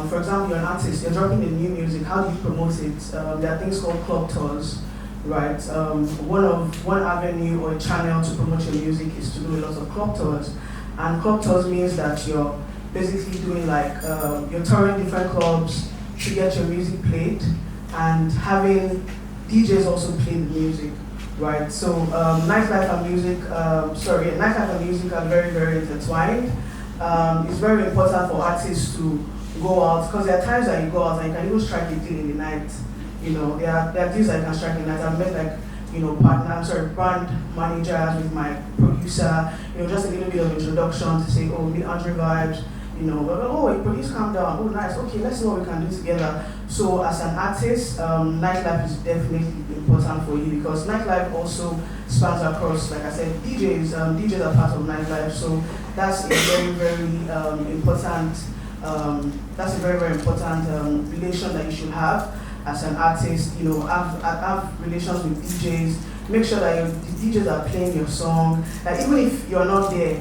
for example, you're an artist, you're dropping the new music, how do you promote it? There are things called club tours, right? One avenue or a channel to promote your music is to do a lot of club tours. And club tours means that you're basically doing like, you're touring different clubs to get your music played and having DJs also play the music, right? So nightlife and music are very, very intertwined. It's very important for artists to go out because there are times that you go out and you can even strike a deal in the night. You know, there are deals that you can strike in the night. I've met like, you know, brand managers with my producer, you know, just a little bit of introduction to say, oh, meet Andre vibes, you know, oh, produce, calm down, oh, nice, okay, let's see what we can do together. So as an artist, nightlife is definitely important for you because nightlife also spans across, like I said, DJs. DJs are part of nightlife, so that's a very, very important. That's a very, very important relation that you should have as an artist. You know, have relations with DJs. Make sure that the DJs are playing your song. That even if you're not there,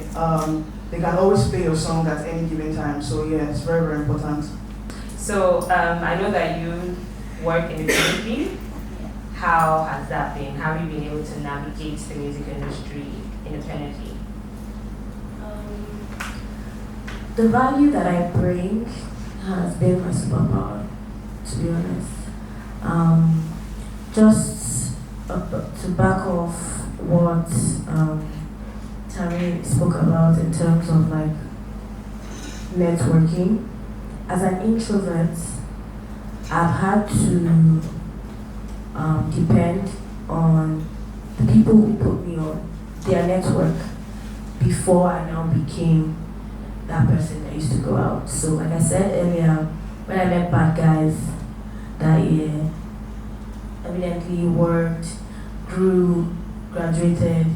they can always play your song at any given time. So yeah, it's very, very important. So I know that you work independently. How has that been? How have you been able to navigate the music industry independently? The value that I bring has been my superpower, to be honest. Just to back off what Tammy spoke about in terms of like networking. As an introvert, I've had to depend on the people who put me on their network before I now became that person that used to go out. So like I said earlier, when I met bad guys that year, evidently worked, grew, graduated,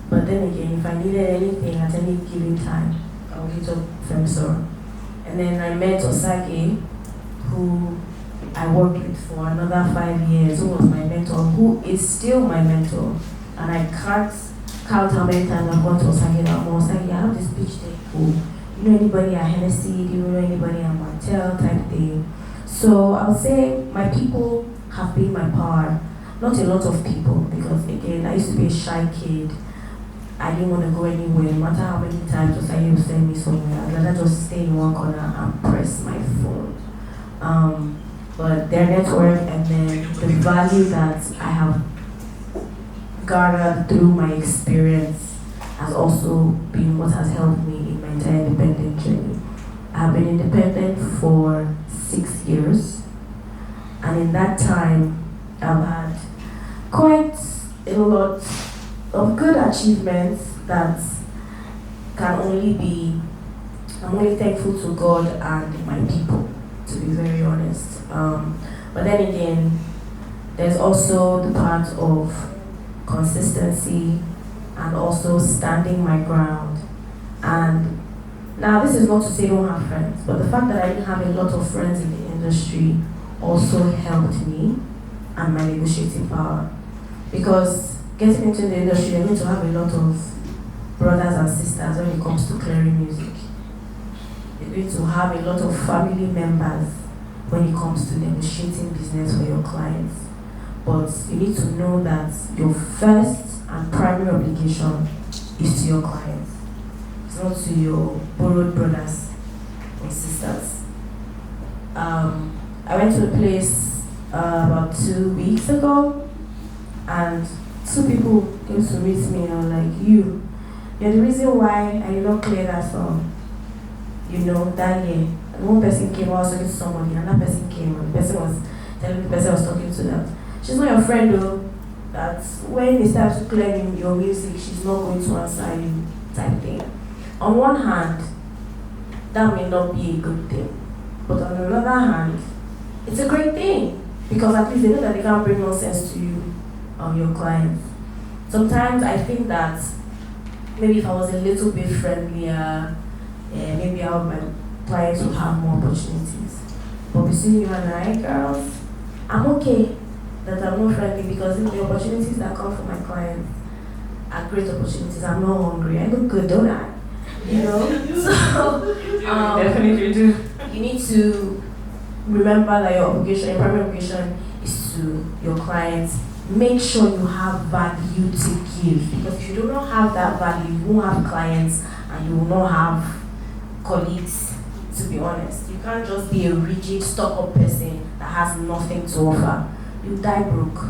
but then again, if I needed anything at any given time, I would hit up Femsor. And then I met Osage, who I worked with for another 5 years, who was my mentor, who is still my mentor. And I can't count how many times I've gone to Osage and I'm Osage, I have this pitch deck, who, you know anybody at Hennessy, do you know anybody at Martell type thing. So I'll say my people have been my power. Not a lot of people, because again, I used to be a shy kid. I didn't want to go anywhere, no matter how many times Osage would send me somewhere. I'd rather just stay in one corner and press my phone. But their network and then the value that I have garnered through my experience has also been what has helped me in my entire independent journey. I've been independent for 6 years, and in that time, I've had quite a lot of good achievements that can only be, I'm only thankful to God and my people, to be very honest. But then again, there's also the part of consistency and also standing my ground. And now this is not to say I don't have friends, but the fact that I didn't have a lot of friends in the industry also helped me and my negotiating power. Because getting into the industry, you're going to have a lot of brothers and sisters when it comes to clearing music. You're going to have a lot of family members when it comes to negotiating business for your clients. But you need to know that your first and primary obligation is to your clients. It's not to your borrowed brothers or sisters. I went to a place about 2 weeks ago, and 2 people came to meet me and were like, you're the reason why I did not clear that song, that year. And one person came, I was talking to somebody, and that person came, and the person was telling the person I was talking to that she's not your friend though. That when it's time to clear your music, she's not going to answer you type thing. On one hand, that may not be a good thing. But on another hand, it's a great thing. Because at least they know that they can't bring nonsense to you, your clients. Sometimes I think that maybe if I was a little bit friendlier, maybe my clients would have more opportunities. But between you and I, girls, I'm okay that I'm not friendly because the opportunities that come from my clients are great opportunities. I'm not hungry. I look good, don't I? You know? So, Definitely do. you need to remember that your primary obligation is to your clients. Make sure you have value to give, because if you do not have that value, you won't have clients and you will not have colleagues, to be honest. You can't just be a rigid, stuck-up person that has nothing to offer. You die broke.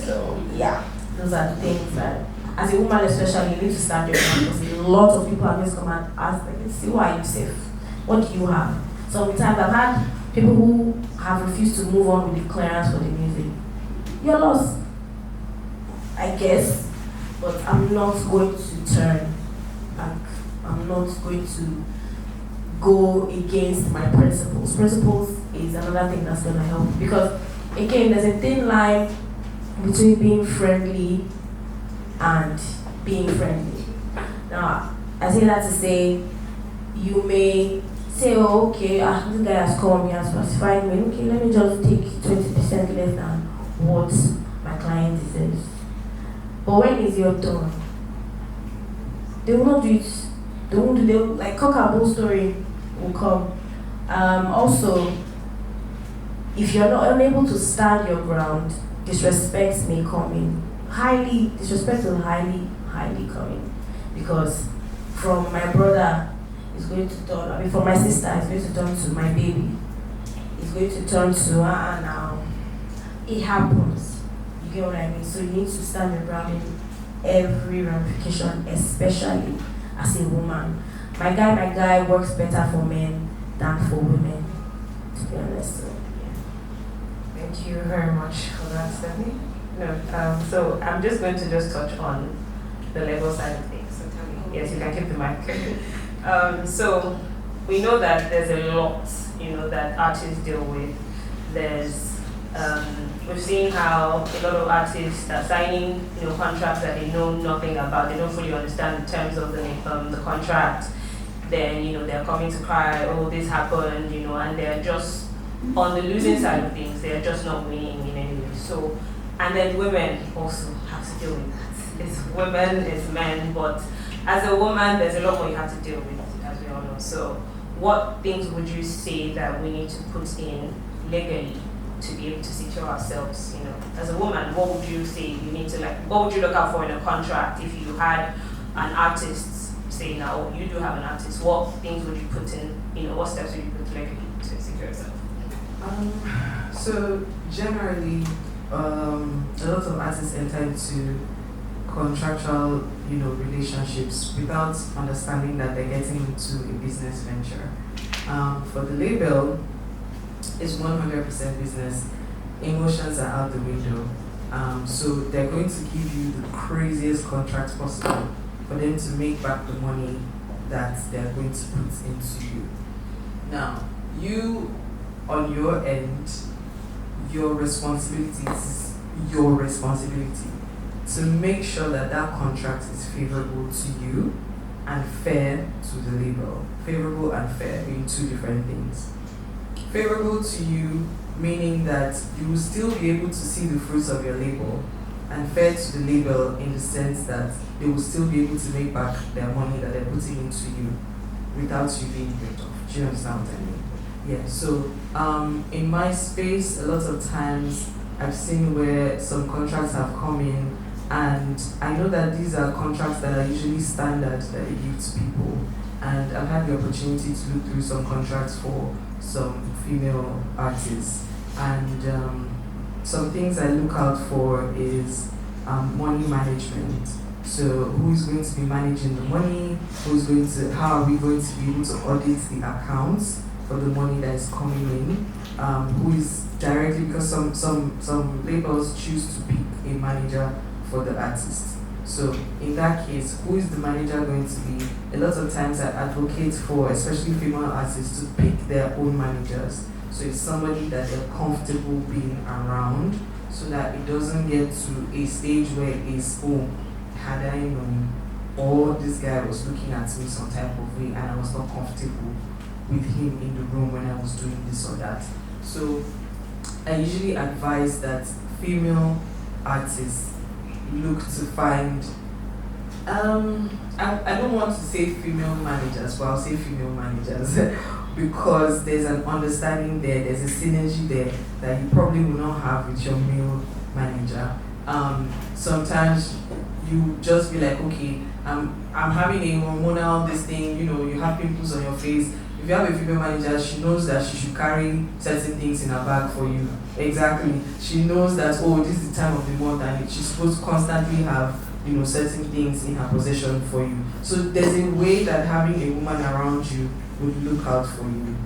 So, yeah, those are the things that, as a woman especially, you need to start your brand, because a lot of people are just come and ask, like, see, why are you safe? What do you have? Sometimes I've had people who have refused to move on with the clearance for the music. You're lost, I guess, but I'm not going to turn back. I'm not going to go against my principles. Principles is another thing that's going to help, because again, there's a thin line between being friendly and being friendly. Now, I say that to say, you may say, oh, okay, this guy has come, he has pacified me, okay, let me just take 20% less than what my client deserves. But when is your turn? They will not do it. They won't do it. Like, cock and bull story will come. Also, if you're not unable to stand your ground, disrespect may come in. Disrespect will highly come in. Because from my brother, it's going to turn, from my sister, it's going to turn to my baby. It's going to turn to now. It happens. You get what I mean? So you need to stand your ground in every ramification, especially as a woman. My guy works better for men than for women, to be honest. So, yeah. Thank you very much for that, Stephanie. No, so I'm just going to touch on the legal side of things. So tell me. Yes, you can keep the mic. So we know that there's a lot, that artists deal with. We've seen how a lot of artists are signing, contracts that they know nothing about. They don't fully understand the terms of the contract. Then, they're coming to cry, oh, this happened, and they're just on the losing side of things. They're just not winning in any way. So, and then women also have to deal with that. It's women, it's men, but as a woman, there's a lot more you have to deal with, as we all know. So, what things would you say that we need to put in legally to be able to secure ourselves? As a woman, what would you say you need to what would you look out for in a contract if you had an artist? Say now you do have an artist, what things would you put in, what steps would you put legally to secure yourself? So generally, a lot of artists enter into contractual, relationships without understanding that they're getting into a business venture. For the label, it's 100% business. Emotions are out the window. So they're going to give you the craziest contract possible for them to make back the money that they're going to put into you. Now, you, on your end, your responsibility is your responsibility to make sure that that contract is favorable to you and fair to the label. Favorable and fair being two different things. Favorable to you, meaning that you will still be able to see the fruits of your label, and fair to the label in the sense that they will still be able to make back their money that they're putting into you without you being ripped off. Do you understand what I mean? Yeah, so in my space, a lot of times I've seen where some contracts have come in, and I know that these are contracts that are usually standard that they give to people, and I've had the opportunity to look through some contracts for some female artists, and some things I look out for is money management. So who is going to be managing the money? How are we going to be able to audit the accounts? for the money that is coming in, who is directly, because some labels choose to pick a manager for the artist. So in that case, who is the manager going to be? A lot of times I advocate for, especially female artists, to pick their own managers. So it's somebody that they're comfortable being around, so that it doesn't get to a stage where it's, oh, had I known, or this guy was looking at me some type of way and I was not comfortable with him in the room when I was doing this or that. So I usually advise that female artists look to find, I don't want to say female managers, but I'll say female managers because there's an understanding there, there's a synergy there that you probably will not have with your male manager. Sometimes you just be like, okay, I'm having a hormonal this thing, you have pimples on your face. If you have a female manager, she knows that she should carry certain things in her bag for you. Exactly. She knows that, oh, this is the time of the month and she's supposed to constantly have, certain things in her possession for you. So there's a way that having a woman around you would look out for you,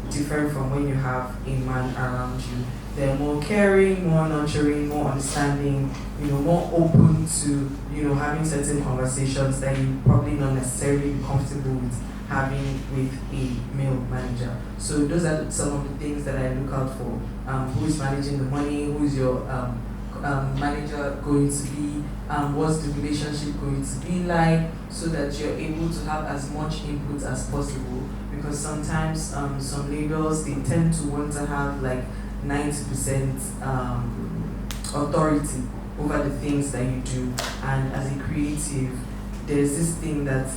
different from when you have a man around you. They're more caring, more nurturing, more understanding, more open to, having certain conversations that you probably not necessarily be comfortable with having with a male manager. So those are some of the things that I look out for. Who is managing the money? Who is your manager going to be? What's the relationship going to be like? So that you're able to have as much input as possible. Because sometimes some labels, they tend to want to have like 90% authority over the things that you do. And as a creative, there's this thing that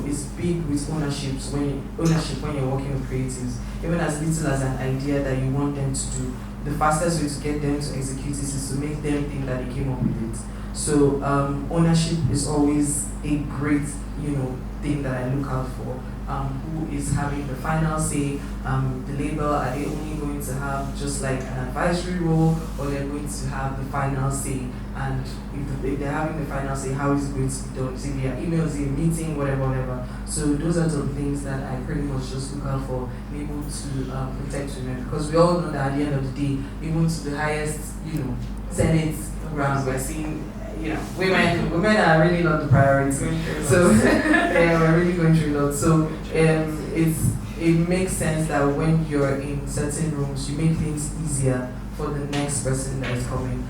is big with ownerships when you're working with creatives. Even as little as an idea that you want them to do, the fastest way to get them to execute it is to make them think that they came up with it. So ownership is always a great thing that I look out for. Who is having the final say? The label, are they only going to have just like an advisory role, or they're going to have the final say? And if they're having the final say, how is it going to be done? Is it via emails, via meeting, whatever. So those are some things that I pretty much just look out for, able to protect women, because we all know that at the end of the day, even to the highest, Senate rounds, we're seeing, women are really not the priority. So yeah, we're really going through a lot. So it makes sense that when you're in certain rooms, you make things easier for the next person that is coming.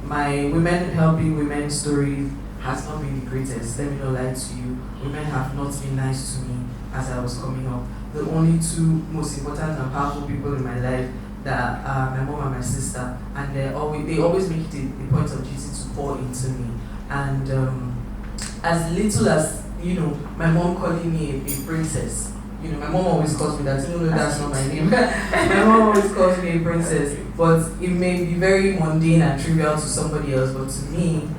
My women helping women story has not been the greatest. Let me not lie to you. Women have not been nice to me as I was coming up. The only two most important and powerful people in my life that are my mom and my sister, and they always make it a point of duty to pour into me. And as little as my mom calling me a princess. My mom always calls me that, even though that's not my name. My mom always calls me a princess, but it may be very mundane and trivial to somebody else, but to me,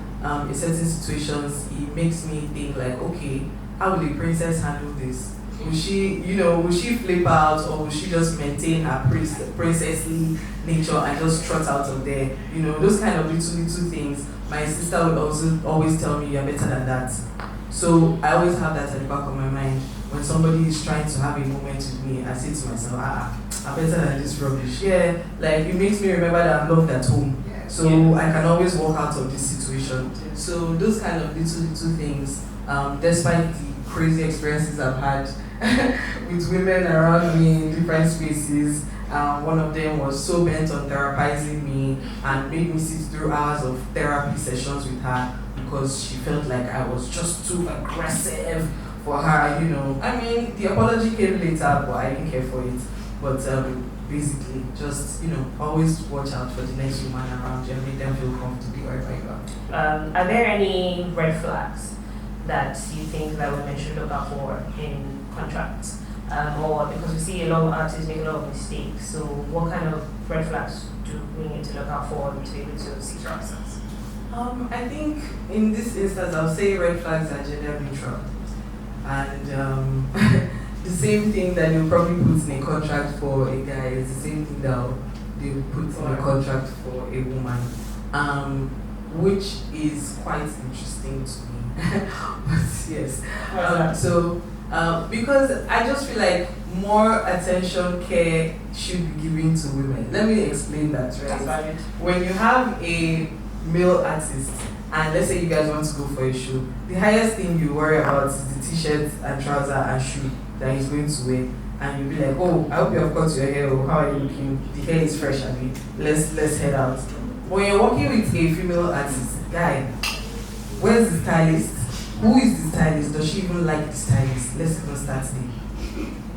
in certain situations, it makes me think like, okay, how will a princess handle this? Will she flip out, or will she just maintain her princessly nature and just trot out of there? Those kind of little things. My sister would also always tell me, you're better than that. So I always have that at the back of my mind. When somebody is trying to have a moment with me, I say to myself, I'm better than this rubbish. Yeah, like it makes me remember that I'm loved at home. So I can always walk out of this situation. So those kind of little things, despite the crazy experiences I've had with women around me in different spaces. One of them was so bent on therapizing me and made me sit through hours of therapy sessions with her because she felt like I was just too aggressive for her, I mean, the apology came later, but I didn't care for it. But basically, just, always watch out for the next woman around you and make them feel comfortable wherever you are. Are there any red flags that you think that women should look out for in contracts? Or because we see a lot of artists make a lot of mistakes, so what kind of red flags do we need to look out for to be able to see success? I think in this instance, I'll say red flags are gender neutral. And the same thing that you'll probably put in a contract for a guy is the same thing that they'll put in a contract for a woman, which is quite interesting to me. But yes, so Because I just feel like more attention, care should be given to women. Let me explain that, right? That's valid. When you have a male artist, and let's say you guys want to go for a show, the highest thing you worry about is the t-shirt and trouser and shoe that he's going to wear. And you'll be like, oh, I hope you have cut your hair, or how are you looking? The hair is fresh, I mean, let's head out. When you're working with a female artist, guy, where's the stylist? Who is the stylist? Does she even like the stylist? Let's even start there.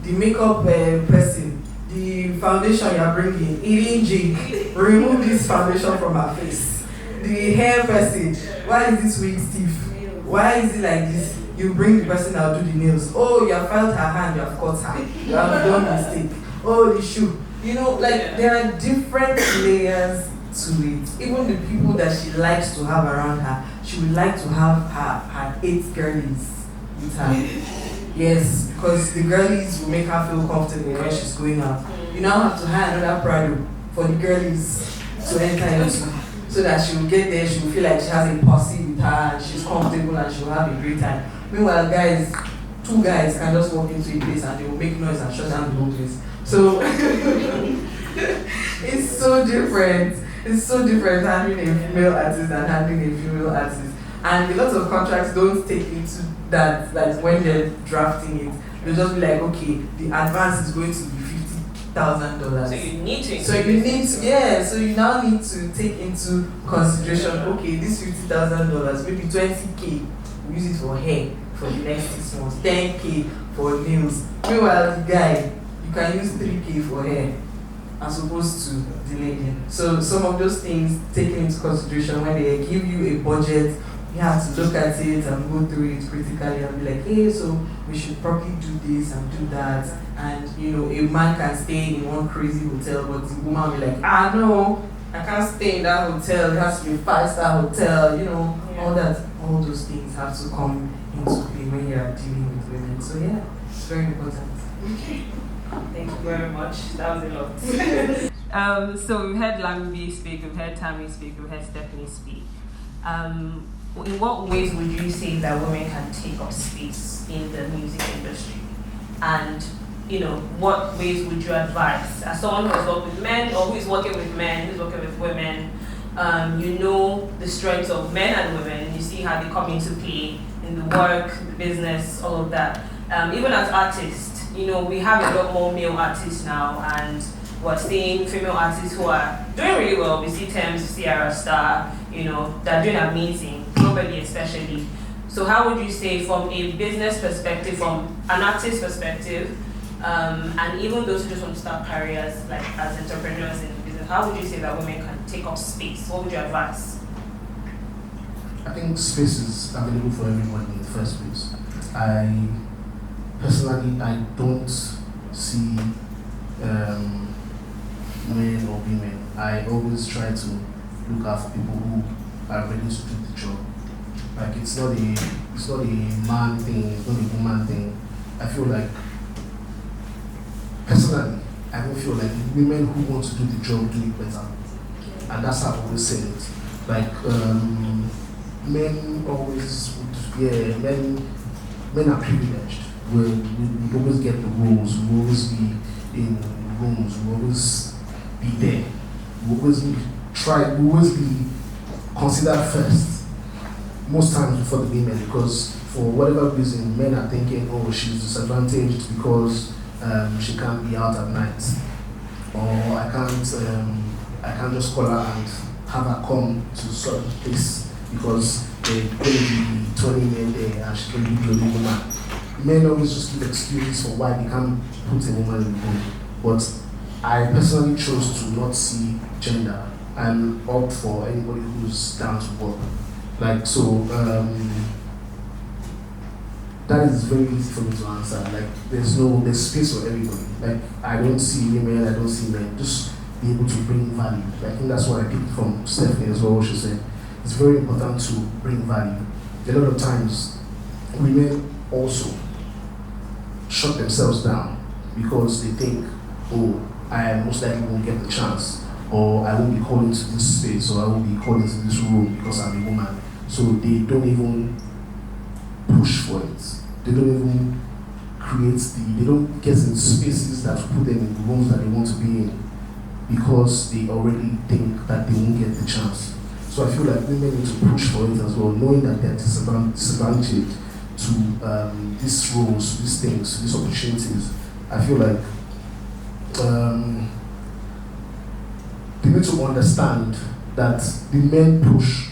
The makeup person, the foundation you're bringing, Irinji, remove this foundation from her face. The hair person, why is this wig stiff? Why is it like this? You bring the person out, do the nails. Oh, you have filed her hand, you have cut her. You have done mistake. Oh, the shoe. You know, like there are different layers to it. Even the people that she likes to have around her, she would like to have her 8 girlies with her. Yes, because the girlies will make her feel comfortable when she's going out. You now have to hire another Prado for the girlies to enter into, so that she will get there, she will feel like she has a posse with her and she's comfortable and she will have a great time. Meanwhile, guys, 2 guys can just walk into a place and they will make noise and shut down the whole place. So it's so different. It's so different handling a female artist and handling a female artist. And a lot of contracts don't take into that, like when they're drafting it, they'll just be like, okay, the advance is going to be $50,000. So you need to. So you now need to take into consideration, okay, this $50,000, maybe 20K, we use it for hair for the next 6 months, 10K for nails. Meanwhile, the guy, you can use 3K for hair as opposed to the lady. So some of those things taken into consideration when they give you a budget, you have to look at it and go through it critically and be like, hey, so we should probably do this and do that. And you know, a man can stay in one crazy hotel, but the woman will be like, no, I can't stay in that hotel. It has to be a 5-star hotel. You know, all those things have to come into play when you are dealing with women. So yeah, it's very important. Okay. Thank you very much. That was a lot. So we've heard Lambi speak, we've heard Tammy speak, we've heard Stephanie speak. In what ways would you say that women can take up space in the music industry? And you know, what ways would you advise as someone who has worked with men or who is working with men, who's working with women? You know the strengths of men and women. You see how they come into play in the work, the business, all of that. Even as artists, you know, we have a lot more male artists now, and we're seeing female artists who are doing really well. We see Thames, Sierra Star, you know, they're doing amazing, globally especially. So how would you say, from a business perspective, from an artist perspective, and even those who just want to start careers like as entrepreneurs in business, how would you say that women can take up space? What would you advise? I think space is available for everyone in the first place. I personally, I don't see men or women. I always try to look out for people who are ready to do the job. Like it's not a man thing, it's not a woman thing. I feel like personally, I don't feel like women who want to do the job do it better. And that's how I always say it. Like men always men are privileged. We always get the roles, we always be in rooms, we always be there. We always be considered first, most times before the women, because for whatever reason, men are thinking, oh, she's disadvantaged because she can't be out at night, or I can't just call her and have her come to a certain place because there are going to be 20 men there and she's going to be the only woman. Men always just give excuses for why they can't put a woman in the room. But I personally chose to not see gender and opt for anybody who's down to work. Like, so, that is very easy for me to answer. Like, there's space for everybody. Like, I don't see women, I don't see men. Just be able to bring value. I think that's what I picked from Stephanie as well, what she said. It's very important to bring value. A lot of times, women also shut themselves down because they think, oh, I most likely won't get the chance, or I won't be called into this space, or I won't be called into this room because I'm a woman. So they don't even push for it. They don't even they don't get in spaces that put them in the rooms that they want to be in because they already think that they won't get the chance. So I feel like women need to push for it as well, knowing that they're disadvantaged to these roles, these things, these opportunities. I feel like they need to understand that the men push.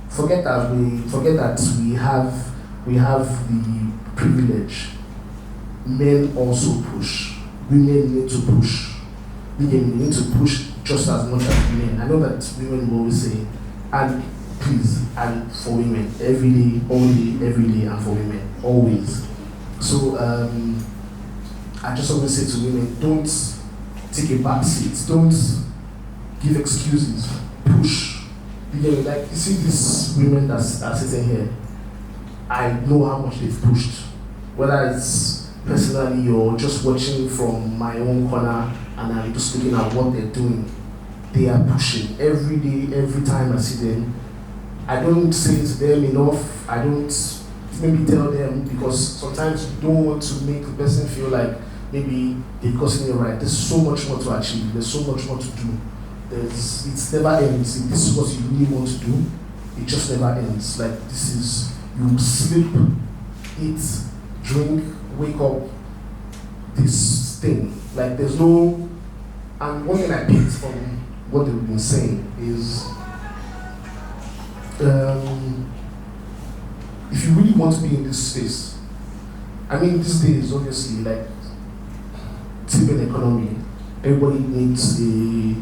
Forget that we have the privilege. Men also push. Women need to push. Women need to push just as much as men. I know that women will always say, and please, and for women, every day, all day, every day, and for women, always. So I just always say to women, don't take a back seat. Don't give excuses. Push. Like you see these women that are sitting here, I know how much they've pushed. Whether it's personally or just watching from my own corner and I'm just looking at what they're doing. They are pushing every day, every time I see them. I don't say it to them enough. I don't maybe tell them because sometimes you don't want to make the person feel like maybe they're causing you right. There's so much more to achieve. There's so much more to do. It's never ends. If this is what you really want to do, it just never ends. Like this is, you sleep, eat, drink, wake up, this thing. Like there's no, and one thing I picked from what they've been saying is, if you really want to be in this space, I mean these days obviously like typical economy, everybody needs a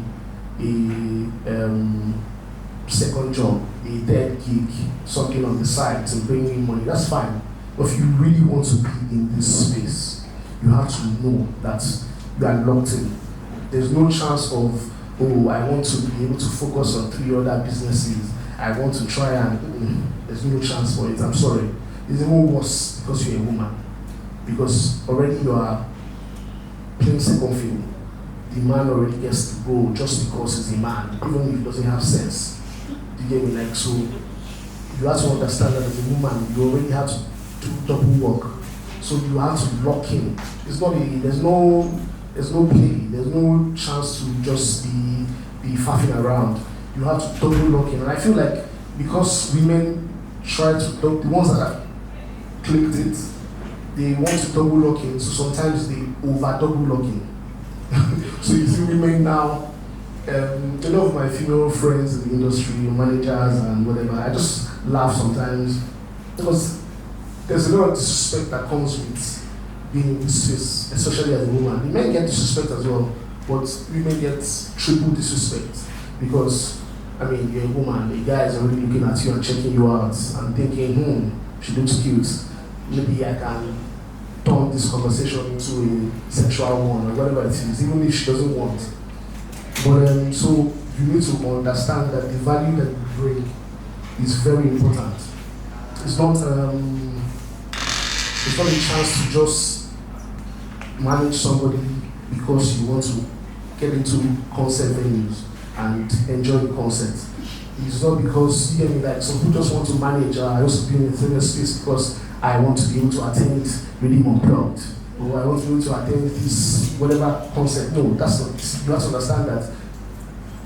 second job, a third gig, something on the side to bring in money. That's fine. But if you really want to be in this space, you have to know that you are locked in. There's no chance of, oh, I want to be able to focus on 3 other businesses. I want to try and, there's no chance for it. I'm sorry. It's even worse because you're a woman. Because already you are playing second field. The man already gets to go just because he's a man, even if he doesn't have sense. You get me? Like, so you have to understand that as a woman, you already have to do double work. So you have to lock in. It's not there's no play, there's no chance to just be faffing around. You have to double lock in. And I feel like because women try to the ones that have clicked it, they want to double lock in, so sometimes they over double lock in. So you see women now, a lot of my female friends in the industry, managers and whatever, I just laugh sometimes because there's a lot of disrespect that comes with being in this space, especially as a woman. The men get disrespect as well, but women get triple disrespect because, I mean, you're a woman, a guy is already looking at you and checking you out and thinking, she looks cute, maybe I can turn this conversation into a sexual one or whatever it is, even if she doesn't want. But so you need to understand that the value that you bring is very important. It's not a chance to just manage somebody because you want to get into concert venues and enjoy the concert. It's not because, you get me, like some people just want to manage, I also be in a certain space because I want to be able to attend Redeem Unplugged, or I want to be able to attend this whatever concert. No, that's not, you have to understand that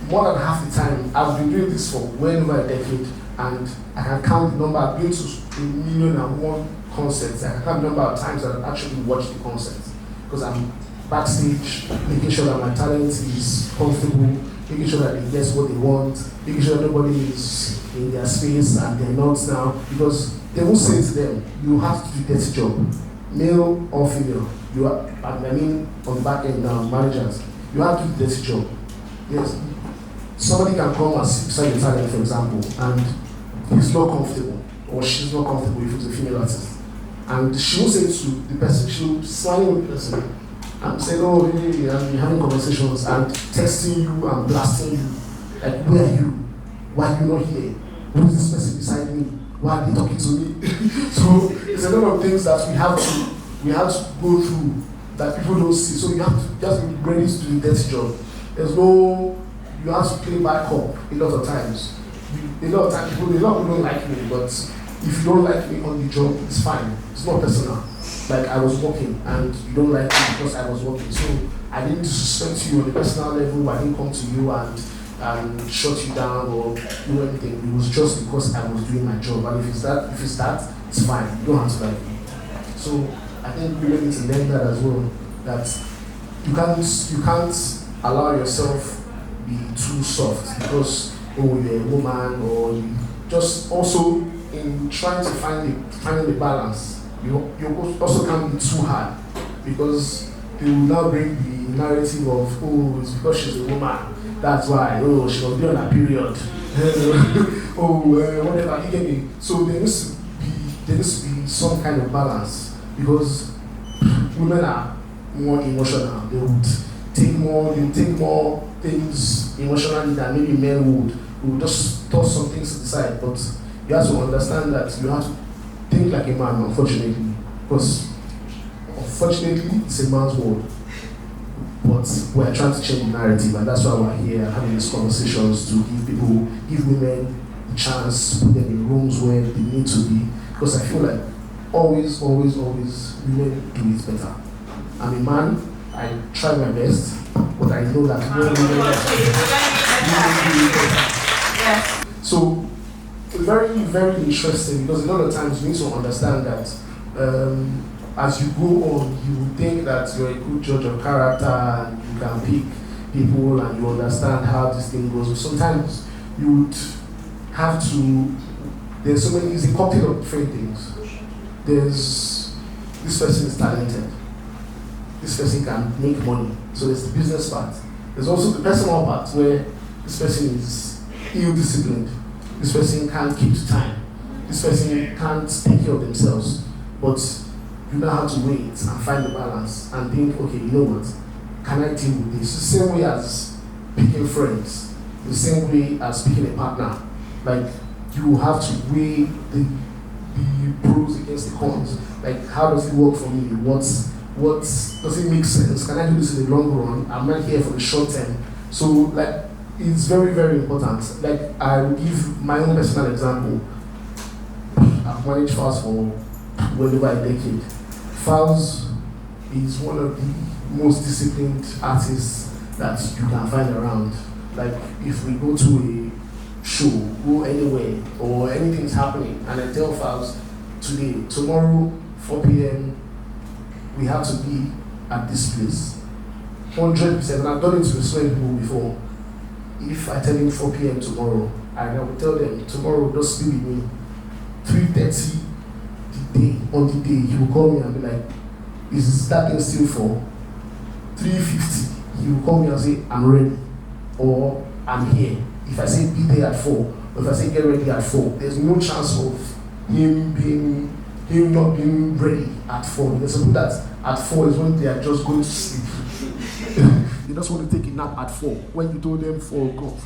more than half the time, I've been doing this for well over a decade, and I can count the number, I've been to 1,000,001 concerts, I can count the number of times that I've actually watched the concert, because I'm backstage, making sure that my talent is comfortable, making sure that they get what they want, making sure that nobody is in their space and they're not now, because they will say to them, you have to do this job, male or female. You are, I mean, on the back end now, managers, you have to do this job. Yes, somebody can come and sit beside the talent, for example, and he's not comfortable, or she's not comfortable if it's a female artist. And she will say to the person, she will smile with the person, and say, oh, hey, and we're having conversations, and texting you and blasting you. Like, where are you? Why are you not here? Who is this person beside me? Why are they talking to me? So there's a lot of things that we have to go through that people don't see. So you have to be ready to do the dirty job. You have to play back up a lot of times. A lot of people don't like me, but if you don't like me on the job, it's fine. It's not personal. Like I was working and you don't like me because I was working. So I didn't disrespect you on the personal level. I didn't come to you and shut you down or do anything. It was just because I was doing my job. And if it's that, it's fine. You don't have to like me. So I think we need to learn that as well. That you can't allow yourself be too soft because you're a woman, or you just also in trying to finding the balance. You also can't be too hard because they will now bring the narrative of it's because she's a woman, that's why she will be on her period. Whatever, you get me. So there needs to be some kind of balance because women are more emotional. They would take more things emotionally than maybe men would. We would just toss some things to the side, but you have to understand that you have to think like a man, unfortunately, because unfortunately it's a man's world. But we're trying to change the narrative, and that's why we're here having these conversations to give women the chance, put them in rooms where they need to be. Because I feel like always women do it better. I'm a man, I try my best, but I know that women do it better. Yes. So very, very interesting because a lot of times you need to understand that as you go on, you will think that you're a good judge of character and you can pick people and you understand how this thing goes. Sometimes you would have to, there's so many, it's a cocktail of different things. There's, this person is talented. This person can make money. So there's the business part. There's also the personal part where this person is ill-disciplined. This person can't keep to time. This person can't take care of themselves. But you now have to wait and find the balance and think, okay, you know what? Can I deal with this? The same way as picking friends, the same way as picking a partner. Like, you have to weigh the pros against the cons. Like, how does it work for me? What does it make sense? Can I do this in the long run? I'm not here for the short term. So, like, it's very, very important. Like, I will give my own personal example. I've managed Fast for well over a decade. Fowls is one of the most disciplined artists that you can find around. Like, if we go to a show, go anywhere, or anything's happening, and I tell Fowls today, tomorrow, 4 p.m., we have to be at this place. 100%, and I've done it to so many people before. If I tell him 4 p.m. tomorrow, and I will tell them, tomorrow, just be with me. 3:30 on the day, he will call me and be like, is that thing still for? 3:50, he will call me and say, I'm ready, or I'm here. If I say be there at 4, or if I say get ready at 4, there's no chance of him not being ready at 4. There's people that at 4 is when they are just going to sleep. They just want to take a nap at 4. When you told them 4 o'clock,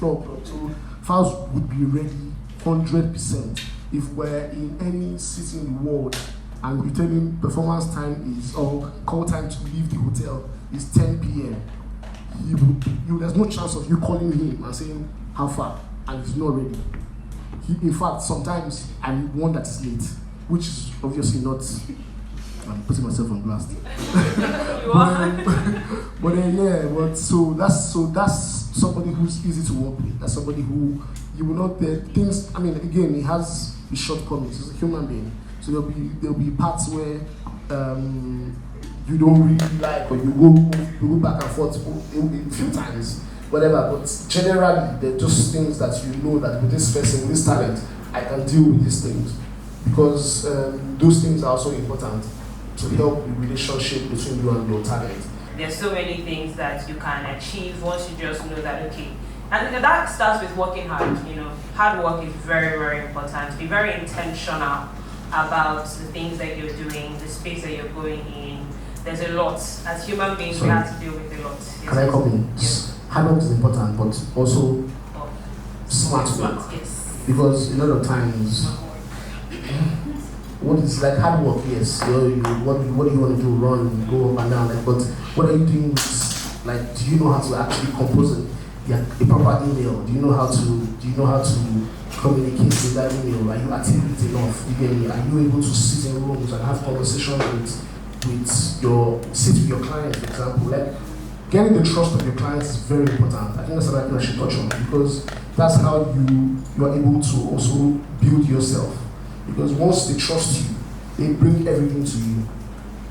so Fowls would be ready 100%. If we're in any city in the world and you tell him performance time is, or call time to leave the hotel is 10 p.m., there's no chance of you calling him and saying, how far? And he's not ready. In fact, sometimes I'm one that is late, which is obviously not, I'm putting myself on blast. So that's somebody who's easy to work with. That's somebody who you will not things. I mean, again, he has his shortcomings. He's a human being, so there'll be parts where you don't really like, or you go back and forth a few times, whatever. But generally, they're just things that you know that with this person, with this talent, I can deal with these things, because those things are also important to help the relationship between you and your talent. There's so many things that you can achieve once you just know that, okay. And that starts with working hard, Hard work is very, very important. Be very intentional about the things that you're doing, the space that you're going in. There's a lot. As human beings, we have to deal with a lot. Yes. Can I come in? Yes. Hard work is important, but also smart work. Yes. Because a lot of times, what is like hard work, yes. What do you want to do? Run, go up and down. But what are you doing with, like, do you know how to actually compose a proper email? Do you know how to communicate with that email? Are you articulate enough? You get me? Are you able to sit in rooms and have conversations sit with your client, for example? Like, getting the trust of your clients is very important. I think that's another thing I should touch on, because that's how you are able to also build yourself. Because once they trust you, they bring everything to you.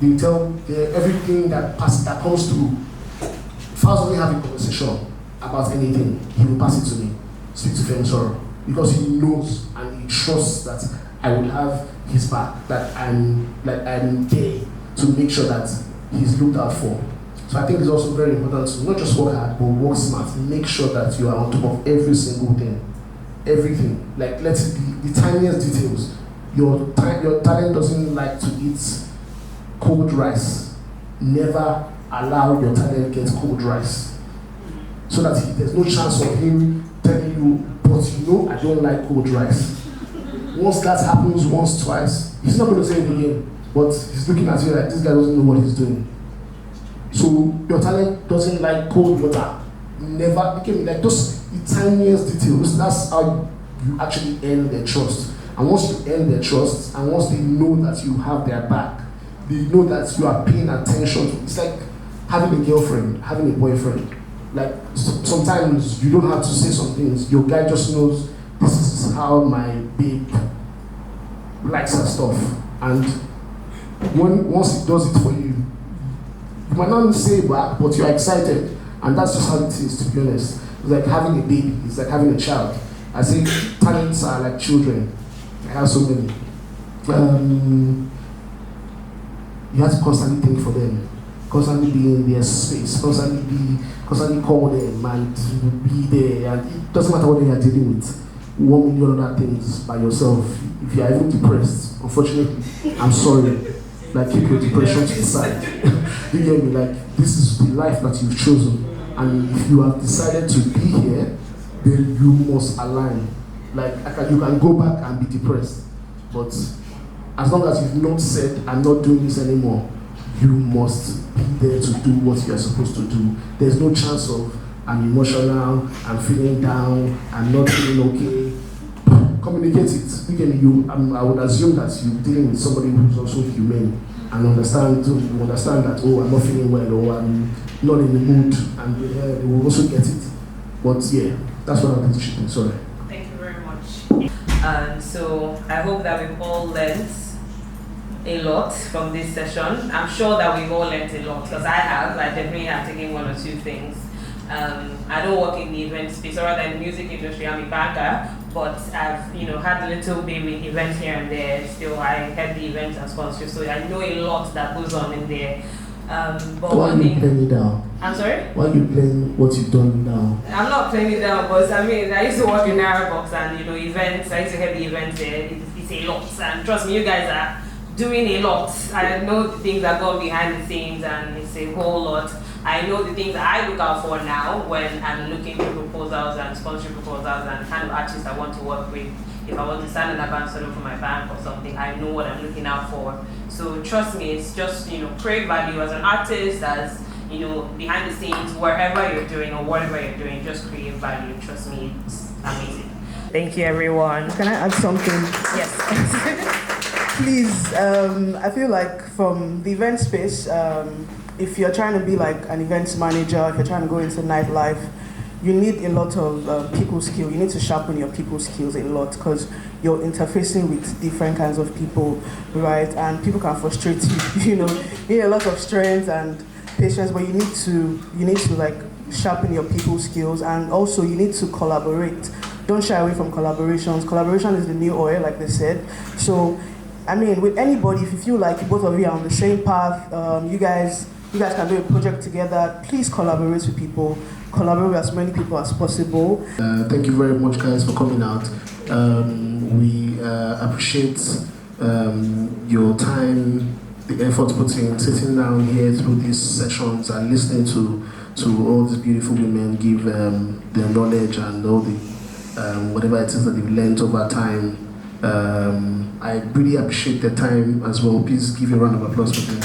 They tell everything that comes through. If I was only having a conversation about anything, he will pass it to me. Speak to Femsoro, because he knows and he trusts that I will have his back, that I'm there to make sure that he's looked out for. So I think it's also very important to not just work hard, but work smart. Make sure that you are on top of every single thing. Everything. Like, let it be the tiniest details. Your talent doesn't like to eat cold rice. Never allow your talent get cold rice. So that there's no chance of him telling you, but you know I don't like cold rice. Once that happens once, twice, he's not going to say it again. But he's looking at you like, this guy doesn't know what he's doing. So your talent doesn't like cold water. Never became like those the tiniest details. That's how you actually earn their trust. And once you earn their trust, and once they know that you have their back, they know that you are paying attention to. It's like having a girlfriend, having a boyfriend. Like sometimes you don't have to say some things. Your guy just knows this is how my babe likes her stuff. And once he does it for you, you might not say it back, but you're excited. And that's just how it is, to be honest. It's like having a baby, it's like having a child. I say talents are like children. I have so many. You have to constantly think for them, constantly be in their space, constantly call them and be there. And it doesn't matter what you are dealing with. 1 million other things by yourself. If you are even depressed, unfortunately, I'm sorry. Like, keep your depression to the side. You get me? Like, this is the life that you've chosen. And if you have decided to be here, then you must align. Like, you can go back and be depressed. But as long as you've not said, I'm not doing this anymore, you must be there to do what you are supposed to do. There's no chance of, I'm emotional, I'm feeling down, I'm not feeling okay. Communicate it. You can, I would assume that you're dealing with somebody who's also humane and understand that, oh, I'm not feeling well, or I'm not in the mood, and they will also get it. But yeah, that's what I'm teaching. Sorry. Thank you very much. So I hope that we've all learned a lot from this session. I'm sure that we've all learned a lot, because I definitely have taken one or two things. I don't work in the event space, or rather in the music industry. I'm a banker, but I've had a little bit with events here and there. Still, I head the events and sponsors, so I know a lot that goes on in there. But why are you playing it down? I'm sorry? Why are you playing what you've done now? I'm not playing it down, but I used to work in Box and events. I used to head the events there. It's a lot, and trust me, you guys are doing a lot. I know the things that go behind the scenes, and it's a whole lot. I know the things that I look out for now when I'm looking for proposals and sponsorship proposals and the kind of artists I want to work with. If I want to sign an ambassador for my bank or something, I know what I'm looking out for. So trust me, it's just create value as an artist, as behind the scenes, wherever you're doing or whatever you're doing, just create value. Trust me, it's amazing. Thank you, everyone. Can I add something? Yes. Please, I feel like from the event space, if you're trying to be like an events manager, if you're trying to go into nightlife, you need a lot of people skill. You need to sharpen your people skills a lot, because you're interfacing with different kinds of people, right? And people can frustrate you. You need a lot of strength and patience, but you need to like sharpen your people skills, and also you need to collaborate. Don't shy away from collaborations. Collaboration is the new oil, like they said. So, I mean, with anybody, if you feel like both of you are on the same path, you guys can do a project together. Please collaborate with people. Collaborate with as many people as possible. Thank you very much, guys, for coming out. We appreciate your time, the effort put in, sitting down here through these sessions and listening to all these beautiful women give their knowledge and all the whatever it is that they've learned over time. I really appreciate their time as well. Please give a round of applause for them.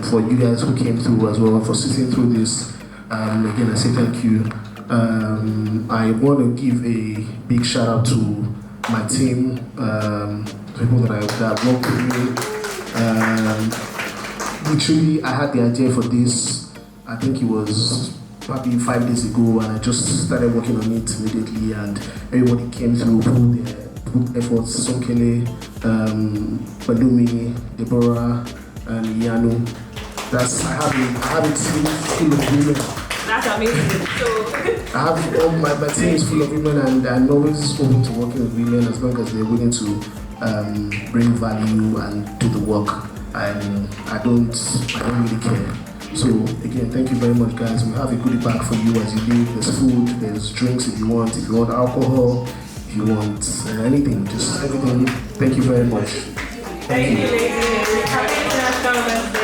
For you guys who came through as well, for sitting through this. Again, I say thank you. I want to give a big shout out to my team, people that work with me. Literally, I had the idea for this, I think it was probably 5 days ago, and I just started working on it immediately, and everybody came through, put efforts. Sonkele, Balumi, Deborah, and Yano. I have a team full of women. That's amazing. So I have my team is full of women, and I'm always open to working with women as long as they're willing to bring value and do the work. And I don't really care. So again, thank you very much, guys. We have a goodie bag for you as you leave. There's food, there's drinks if you want alcohol, if you want anything, just everything. Thank you very much. thank you, ladies. Happy International Women's Day.